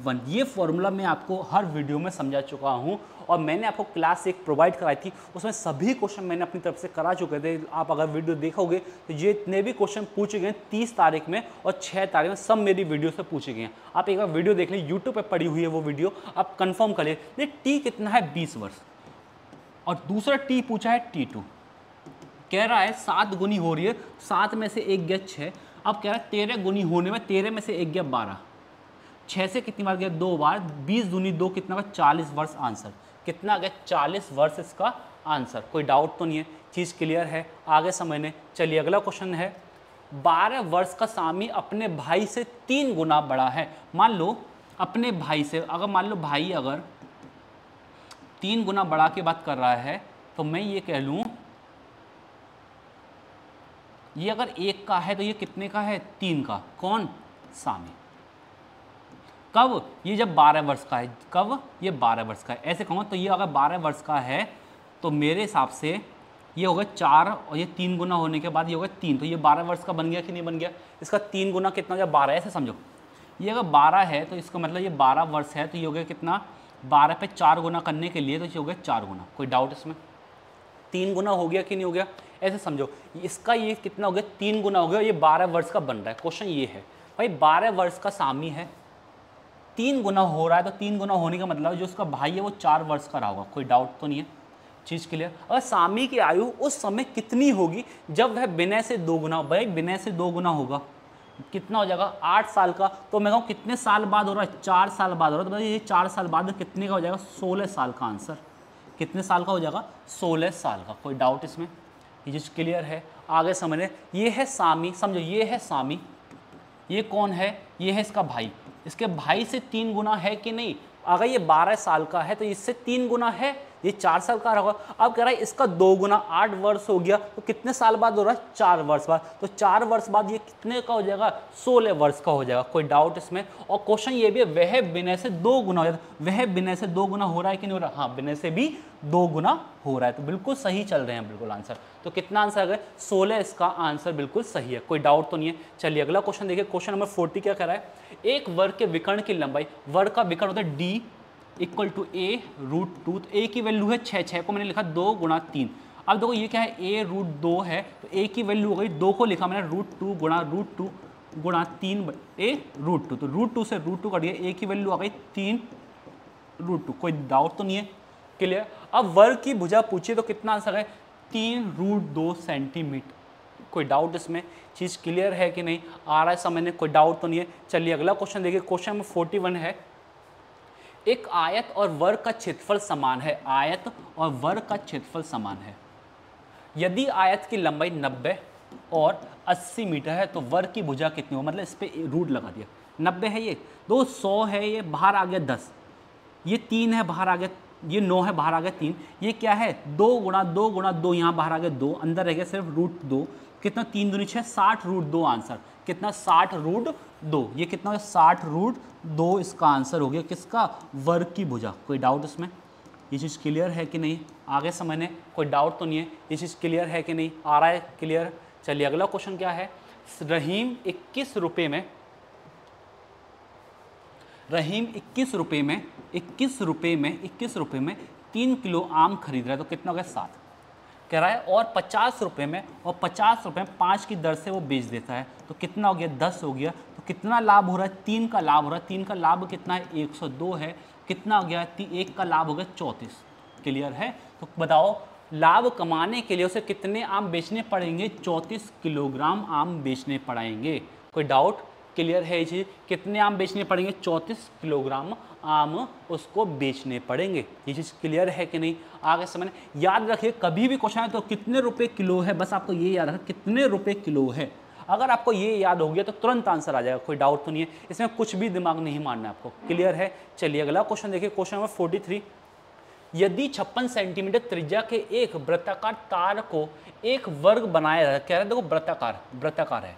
1। ये फॉर्मूला मैं आपको हर वीडियो में समझा चुका हूँ और मैंने आपको क्लास 1 प्रोवाइड कराई थी, उसमें सभी क्वेश्चन मैंने अपनी तरफ से करा चुके थे। आप अगर वीडियो देखोगे तो ये इतने भी क्वेश्चन पूछे गए 30 तारीख में और 6 तारीख में, सब मेरी वीडियो से पूछे गए हैं। आप एक बार वीडियो देख लें, यूट्यूब पर पड़ी हुई है वो वीडियो, आप कन्फर्म कर लिए। टी कितना है 20 वर्ष और दूसरा टी पूछा है T2। कह रहा है 7 गुनी हो रही है, 7 में से 1 गया 6। अब कह रहा है 13 गुनी होने में 13 में से 1 गया 12, 6 से कितनी बार गया 2 बार, 20 दूनी 2 कितना का 40 वर्ष। आंसर कितना आ गया 40 वर्ष इसका आंसर। कोई डाउट तो नहीं है, चीज़ क्लियर है? आगे समझने चलिए अगला क्वेश्चन है 12 वर्ष का स्वामी अपने भाई से 3 गुना बड़ा है। मान लो अपने भाई से, अगर मान लो भाई अगर 3 गुना बड़ा की बात कर रहा है तो मैं ये कह लूँ ये अगर 1 का है तो ये कितने का है 3 का। कौन? स्वामी। कब? ये जब 12 वर्ष का है। कब? ये 12 वर्ष का है। ऐसे कहूँगा तो ये अगर 12 वर्ष का है तो मेरे हिसाब से ये होगा 4 और ये 3 गुना होने के बाद ये होगा 3। तो ये 12 वर्ष का बन गया कि नहीं बन गया? इसका 3 गुना कितना हो गया 12। ऐसे समझो, ये अगर 12 है तो इसका मतलब ये 12 वर्ष है तो ये हो गया कितना, 12 पे 4 गुना करने के लिए तो ये हो गया 4 गुना। कोई डाउट इसमें? 3 गुना हो गया कि नहीं हो गया? ऐसे समझो, इसका ये कितना हो गया 3 गुना हो गया, ये 12 वर्ष का बन रहा है। क्वेश्चन ये है भाई 12 वर्ष का स्वामी है, 3 गुना हो रहा है, तो 3 गुना होने का मतलब जो उसका भाई है वो 4 वर्ष का रहा होगा। कोई डाउट तो नहीं है, चीज़ क्लियर? अगर स्वामी की आयु उस समय कितनी होगी जब वह विनय से 2 गुना, भाई विनय से 2 गुना होगा कितना हो जाएगा 8 साल का। तो मैं कहूँ कितने साल बाद हो रहा है, 4 साल बाद हो रहा है। तो ये 4 साल बाद कितने का हो जाएगा 16 साल का आंसर। कितने साल का हो जाएगा 16 साल का। कोई डाउट इसमें? ये चीज़ क्लियर है? आगे समझे, ये है स्वामी, समझो ये है स्वामी, ये कौन है, ये है इसका भाई। इसके भाई से 3 गुना है कि नहीं? अगर ये 12 साल का है तो इससे 3 गुना है, ये 4 साल का होगा। अब कह रहा है इसका 2 गुना 8 वर्ष हो गया, तो कितने साल बाद हो रहा है 4 वर्ष बाद। तो 4 वर्ष बाद ये कितने का हो जाएगा 16 वर्ष का हो जाएगा। कोई डाउट इसमें? और क्वेश्चन ये भी है वह विनय से 2 गुना हो जाता है, वह विनय से 2 गुना हो रहा है कि नहीं हो रहा? हाँ, विनय से भी 2 गुना हो रहा है। तो बिल्कुल सही चल रहे हैं बिल्कुल आंसर। तो कितना आंसर आ गया 16, इसका आंसर बिल्कुल सही है। कोई डाउट तो नहीं है? चलिए अगला क्वेश्चन देखिए, क्वेश्चन नंबर 40 क्या कह रहा है, एक वर्ग के विकर्ण की लंबाई, वर्ग का विकर्ण होता है d equal to a root 2। तो a की वैल्यू है 6, 6 को मैंने लिखा 2 गुणा 3। अब देखो ये क्या है a रूट 2 है, तो a की वैल्यू हो गई 2 को लिखा मैंने रूट 2 गुणा 3 a रूट 2। तो रूट 2 से रूट 2 कट गया, a की वैल्यू आ गई 3 रूट 2। कोई डाउट तो नहीं है? क्लियर? अब वर्ग की भुजा पूछिए तो कितना आंसर है 3 रूट 2 सेंटीमीटर। कोई डाउट इसमें? चीज़ क्लियर है कि नहीं? आ रहा है समझने? कोई डाउट तो नहीं है? चलिए अगला क्वेश्चन देखिए, क्वेश्चन नंबर 41 है, एक आयत और वर्ग का क्षेत्रफल समान है। आयत और वर्ग का क्षेत्रफल समान है। यदि आयत की लंबाई 90 और 80 मीटर है तो वर्ग की भुजा कितनी हो? मतलब इस पे रूट लगा दिया, 90 है ये, 100 है ये, बाहर आ गया 10, ये 3 है बाहर आ गया, ये 9 है बाहर आ गया 3, ये क्या है 2 गुणा 2 गुणा 2, यहाँ बाहर आ गया 2, अंदर रह गया सिर्फ रूट 2, कितना 3 दूनी 6, 60√2 आंसर। कितना 60√2, ये कितना हो गया 60√2 इसका आंसर हो गया किसका, वर्ग की भुजा। कोई डाउट इसमें, ये चीज़ क्लियर है कि नहीं, आगे समझने कोई डाउट तो नहीं है, ये चीज़ क्लियर है कि नहीं, आ रहा है क्लियर। चलिए अगला क्वेश्चन क्या है, रहीम 21 रुपये में 3 किलो आम खरीद रहा है, तो कितना हो गया 7 कह रहा है, और 50 रुपये में 5 की दर से वो बेच देता है, तो कितना हो गया 10 हो गया। तो कितना लाभ हो रहा है, 3 का लाभ हो रहा है। 3 का लाभ कितना है 102 है, कितना हो गया 1 का लाभ हो गया 34। क्लियर है। तो बताओ लाभ कमाने के लिए उसे कितने आम बेचने पड़ेंगे, 34 किलोग्राम आम बेचने पड़ेंगे। कोई डाउट, क्लियर है ये चीज़, कितने आम बेचने पड़ेंगे, 34 किलोग्राम आम उसको बेचने पड़ेंगे। ये चीज़ क्लियर है कि नहीं, आगे समझ। याद रखिए कभी भी क्वेश्चन है तो कितने रुपए किलो है, बस आपको ये याद रखना कितने रुपए किलो है। अगर आपको ये याद हो गया तो तुरंत आंसर आ जाएगा, कोई डाउट तो नहीं है, इसमें कुछ भी दिमाग नहीं मारना है आपको। क्लियर है। चलिए अगला क्वेश्चन देखिए, क्वेश्चन नंबर 43। यदि 56 सेंटीमीटर त्रिज्या के एक वृत्ताकार तार को एक वर्ग बनाया जाए, कह रहे हैं देखो वृत्ताकार है,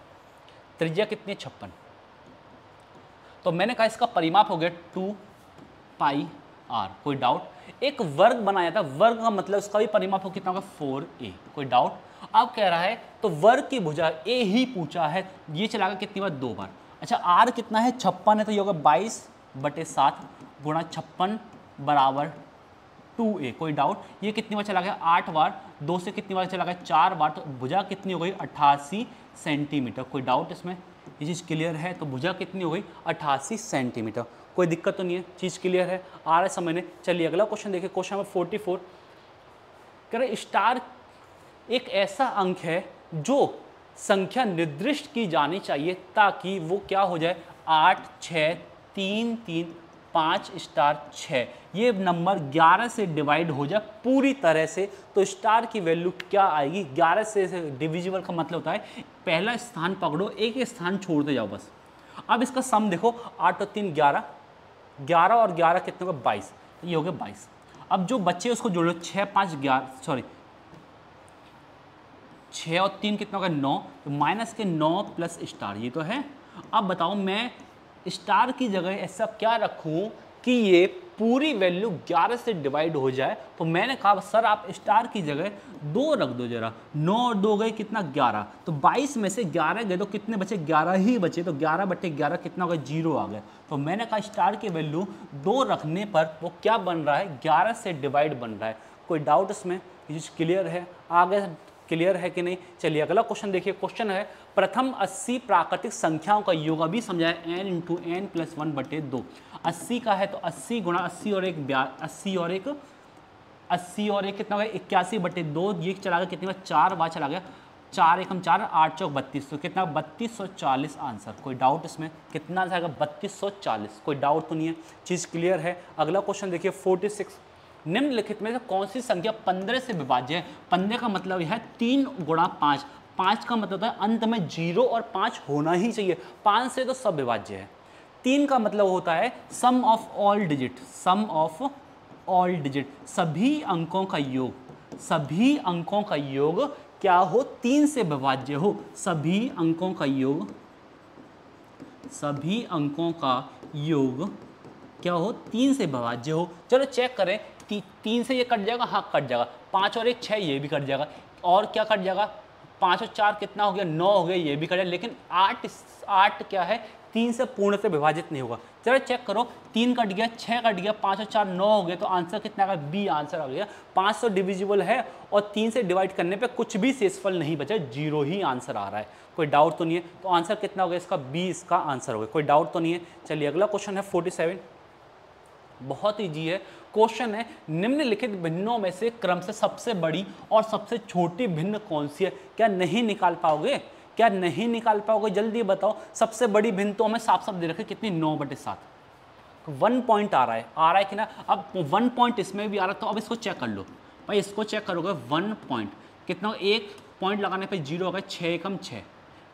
त्रिज्या कितनी है 56, तो मैंने कहा इसका परिमाप हो गया 2πr। कोई डाउट, एक वर्ग बनाया था, वर्ग का मतलब उसका भी परिमाप हो कितना होगा 4a। कोई डाउट। अब कह रहा है तो वर्ग की भुजा a ही पूछा है, ये चला गया कितनी बार 2 बार। अच्छा r कितना है 56 है, तो ये होगा 22/7 गुणा 56 बराबर 2a। कोई डाउट, ये कितनी बार चला गया 8 बार, 2 से कितनी बार चला गया 4 बार, तो भुजा कितनी हो गई 88 सेंटीमीटर। कोई डाउट इसमें, ये चीज़ क्लियर है। तो भुजा कितनी हो गई 88 सेंटीमीटर, कोई दिक्कत तो नहीं है, चीज़ क्लियर है, आ रहा है समझने। चलिए अगला क्वेश्चन देखिए, क्वेश्चन नंबर 44। कह रहे स्टार एक ऐसा अंक है जो संख्या निर्दिष्ट की जानी चाहिए ताकि वो क्या हो जाए 8, 6, 3, 3, 5 स्टार 6, ये नंबर 11 से डिवाइड हो जाए पूरी तरह से, तो स्टार की वैल्यू क्या आएगी 11 से डिविजिबल का मतलब होता है पहला स्थान पकड़ो, एक स्थान छोड़ते जाओ बस। अब इसका सम देखो 8 और 3 11, 11 और 11 कितने होगा 22, तो ये हो गया 22। अब जो बच्चे उसको जोड़ो 6, 5, 11 सॉरी 6 और 3 कितना होगा 9, तो माइनस के 9 प्लस स्टार, ये तो है। अब बताओ मैं स्टार की जगह ऐसा क्या रखूं कि ये पूरी वैल्यू 11 से डिवाइड हो जाए, तो मैंने कहा सर आप स्टार की जगह 2 रख दो जरा, 9 और 2 गए कितना 11, तो 22 में से 11 गए तो कितने बचे 11 ही बचे, तो 11/11 कितना हो गया 0 आ गया। तो मैंने कहा स्टार की वैल्यू 2 रखने पर वो क्या बन रहा है 11 से डिवाइड बन रहा है। कोई डाउट इसमें, ये चीज़ क्लियर है, आगे क्लियर है कि नहीं। चलिए अगला क्वेश्चन देखिए, क्वेश्चन है प्रथम 80 प्राकृतिक संख्याओं का योग, अभी समझाया n × n + 1/2, 80 का है तो 80 गुणा 80 और 1 80 और 1 कितना हो गया 81/2, ये चला गया कितनी बार 4 बार चला गया, 4 एकम 4, 8 चौक 32, तो कितना 3240 आंसर। कोई डाउट इसमें, कितना जाएगा 3240, कोई डाउट तो नहीं है, चीज़ क्लियर है। अगला क्वेश्चन देखिए 46। निम्नलिखित में से कौन सी संख्या 15 से विभाज्य है। 15 का मतलब यह है 3 × 5, 5 का मतलब होता है अंत में 0 और 5 होना ही चाहिए, 5 से तो सब विभाज्य है। 3 का मतलब होता है sum of all digit, sum of all digit, सभी अंकों का योग, सभी अंकों का योग क्या हो 3 से विभाज्य हो, सभी अंकों का योग, सभी अंकों का योग क्या हो 3 से विभाज्य हो। चलो चेक करें, 3 से ये कट जाएगा, हाँ कट जाएगा, 5 और 1 6 ये भी कट जाएगा, और क्या कट जाएगा 5 और 4 कितना हो गया 9 हो गया, ये भी कट जाएगा, लेकिन 8 क्या है 3 से पूर्ण से विभाजित नहीं होगा। चलो चेक करो, 3 कट गया, 6 कट गया, 5 और 4 9 हो गए, तो आंसर कितना आएगा बी आंसर आ गया। 500 डिविजिबल है और 3 से डिवाइड करने पे कुछ भी शेषफल नहीं बचा, 0 ही आंसर आ रहा है। कोई डाउट तो नहीं है, तो आंसर कितना हो गया इसका बी, इसका आंसर हो गया, कोई डाउट तो नहीं है। चलिए अगला क्वेश्चन है 47, बहुत ईजी है क्वेश्चन है, निम्नलिखित भिन्नों में से क्रम से सबसे बड़ी और सबसे छोटी भिन्न कौन सी है। क्या नहीं निकाल पाओगे, क्या नहीं निकाल पाओगे, जल्दी बताओ। सबसे बड़ी भिन्न तो हमें साफ साफ दे रखे कितनी 9/7, 1 पॉइंट आ रहा है कि ना। अब 1 पॉइंट इसमें भी आ रहा है, तो अब इसको चेक कर लो भाई, इसको चेक करोगे 1 पॉइंट कितना, 1 पॉइंट लगाने पे 0 हो गया, 6 एकम 6,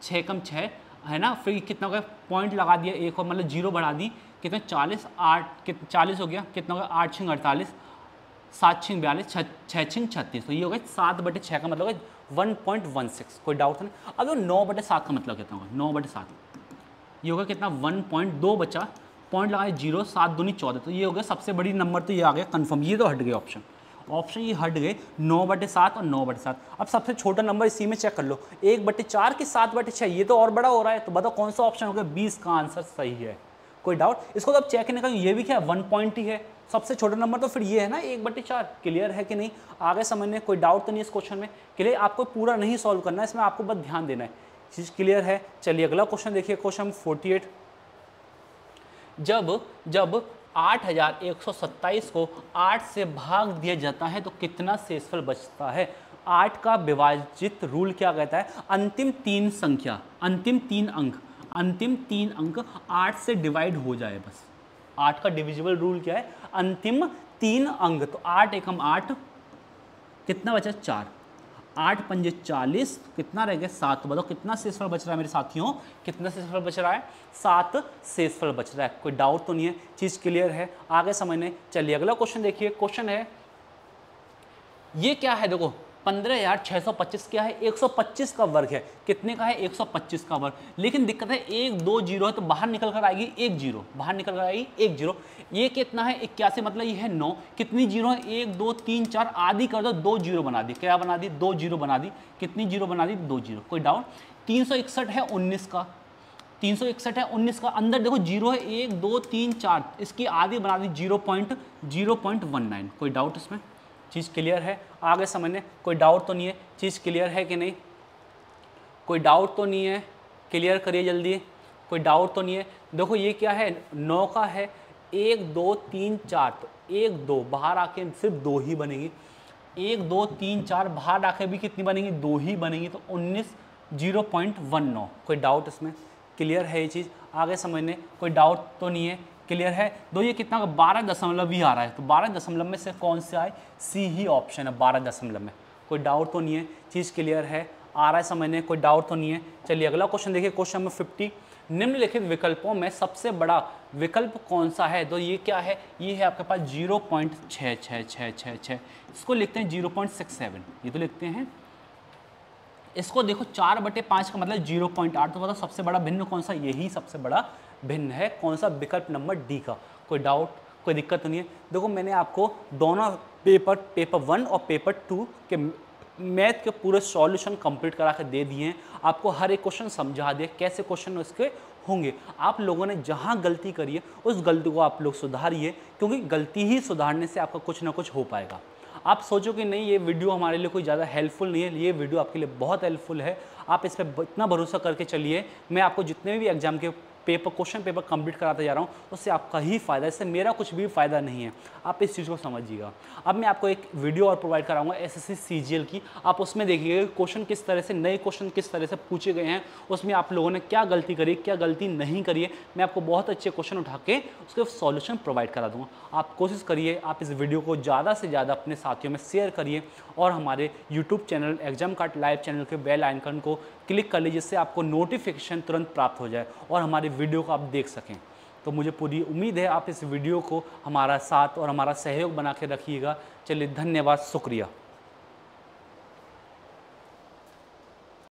6 एकम 6 है ना, फिर कितना हो गया पॉइंट लगा दिया एक और मतलब 0 बढ़ा दी, कितने 40, 8 40 हो गया, कितना हो गया 8 6 48, 7 छिंग 42, 6 छिंग 36, तो ये हो गया 7/6 का मतलब है 1.16। कोई डाउट नहीं। अब वो 9/7 का मतलब कितना होगा, 9/7 ये होगा कितना 1.2 बचा, पॉइंट लगाए 0, 7 दूनी 14, तो ये हो गया सबसे बड़ी नंबर, तो ये आ गया कन्फर्म। ये तो हट गए ऑप्शन ये हट गए 9/7 और 9/7। अब सबसे छोटा नंबर इसी में चेक कर लो, 1/4 की 7/6, ये तो और बड़ा हो रहा है, तो बताओ कौन सा ऑप्शन हो गया, 20 का आंसर सही है। कोई डाउट, इसको तो अब चेक करने का, ये भी क्या है 1 पॉइंट ही है, सबसे छोटा नंबर तो फिर ये है ना 1/4। क्लियर है कि नहीं, आगे समझने कोई डाउट तो नहीं इस क्वेश्चन में। क्लियर, आपको पूरा नहीं सॉल्व करना है, इसमें आपको बस ध्यान देना है, चीज़ क्लियर है। चलिए अगला क्वेश्चन देखिए, क्वेश्चन 48। जब 8127 को 8 से भाग दिया जाता है तो कितना शेषफल बचता है। 8 का विभाजित रूल क्या कहता है, अंतिम 3 संख्या, अंतिम 3 अंक 8 से डिवाइड हो जाए बस। 8 का डिविजिबल रूल क्या है, अंतिम 3 अंक, तो 8 एकम 8, कितना बचा 4, 8 पंजे 40, कितना रह गया 7। बताओ कितना शेषफल बच रहा है मेरे साथियों, कितना शेषफल बच रहा है, 7 शेषफल बच रहा है। कोई डाउट तो नहीं है, चीज़ क्लियर है, आगे समझने। चलिए अगला क्वेश्चन देखिए, क्वेश्चन है ये क्या है, देखो 15,625 क्या है, 125 का वर्ग है, कितने का है 125 का वर्ग। लेकिन दिक्कत है 1 2 जीरो है, तो बाहर निकल कर आएगी 1 जीरो, बाहर निकल कर आएगी 1 जीरो। ये कितना है 81, मतलब ये है 9, कितनी जीरो है 1 2 3 4, आधी कर दो 2 जीरो बना दी, क्या बना दी 2 जीरो बना दी, कितनी जीरो बना दी 2 जीरो। कोई डाउट, 361 है 19 का, 361 है 19 का, अंदर देखो जीरो है 1 2 3 4, इसकी आधी बना दी 0.19। कोई डाउट इसमें, चीज़ क्लियर है, आगे समझने। कोई डाउट तो नहीं है, चीज़ क्लियर है कि नहीं, कोई डाउट तो नहीं है, क्लियर करिए जल्दी, कोई डाउट तो नहीं है। देखो ये क्या है 9 का है, 1 2 3 4, तो 1 2 बाहर आके सिर्फ 2 ही बनेगी, 1 2 3 4 बाहर आके भी कितनी बनेगी 2 ही बनेगी, तो 19 0.19। कोई डाउट इसमें, क्लियर है ये चीज़, आगे समझने। कोई डाउट तो नहीं है, क्लियर है। दो ये कितना 12 दशमलव ही आ रहा है, तो 12 दशमलव में से कौन से आए, सी ही ऑप्शन है 12 दशमलव में। कोई डाउट तो नहीं है, चीज़ क्लियर है, आ रहा है समझने, कोई डाउट तो नहीं है। चलिए अगला क्वेश्चन देखिए, क्वेश्चन नंबर 50। निम्नलिखित विकल्पों में सबसे बड़ा विकल्प कौन सा है, तो ये क्या है, ये है आपके पास 0.6666, इसको लिखते हैं 0.67, ये तो लिखते हैं। इसको देखो 4/5 का मतलब 0.8, तो बताओ सबसे बड़ा भिन्न कौन सा, यही सबसे बड़ा भिन्न है, कौन सा, विकल्प नंबर डी का। कोई डाउट, कोई दिक्कत तो नहीं है। देखो मैंने आपको दोनों पेपर 1 और पेपर 2 के मैथ के पूरे सॉल्यूशन कंप्लीट करा के दे दिए हैं, आपको हर एक क्वेश्चन समझा दिया कैसे क्वेश्चन उसके होंगे। आप लोगों ने जहां गलती करी है उस गलती को आप लोग सुधारिए, क्योंकि गलती ही सुधारने से आपका कुछ ना कुछ हो पाएगा। आप सोचो कि नहीं ये वीडियो हमारे लिए कोई ज़्यादा हेल्पफुल नहीं है, ये वीडियो आपके लिए बहुत हेल्पफुल है, आप इस पर इतना भरोसा करके चलिए। मैं आपको जितने भी एग्जाम के क्वेश्चन पेपर कंप्लीट कराते जा रहा हूँ, उससे आपका ही फ़ायदा, इससे मेरा कुछ भी फ़ायदा नहीं है, आप इस चीज़ को समझिएगा। अब मैं आपको एक वीडियो और प्रोवाइड कराऊंगा एसएससी सीजीएल की, आप उसमें देखिएगा क्वेश्चन किस तरह से, नए क्वेश्चन किस तरह से पूछे गए हैं, उसमें आप लोगों ने क्या गलती करी, क्या गलती नहीं करी है। मैं आपको बहुत अच्छे क्वेश्चन उठा के उसके सॉल्यूशन प्रोवाइड करा दूँगा। आप कोशिश करिए, आप इस वीडियो को ज़्यादा से ज़्यादा अपने साथियों में शेयर करिए, और हमारे YouTube channel exam card live channel के बेल आइकन को क्लिक कर लीजिए, जिससे आपको नोटिफिकेशन तुरंत प्राप्त हो जाए और हमारे वीडियो को आप देख सकें। तो मुझे पूरी उम्मीद है आप इस वीडियो को हमारा साथ और हमारा सहयोग बना के रखिएगा। चलिए धन्यवाद, शुक्रिया।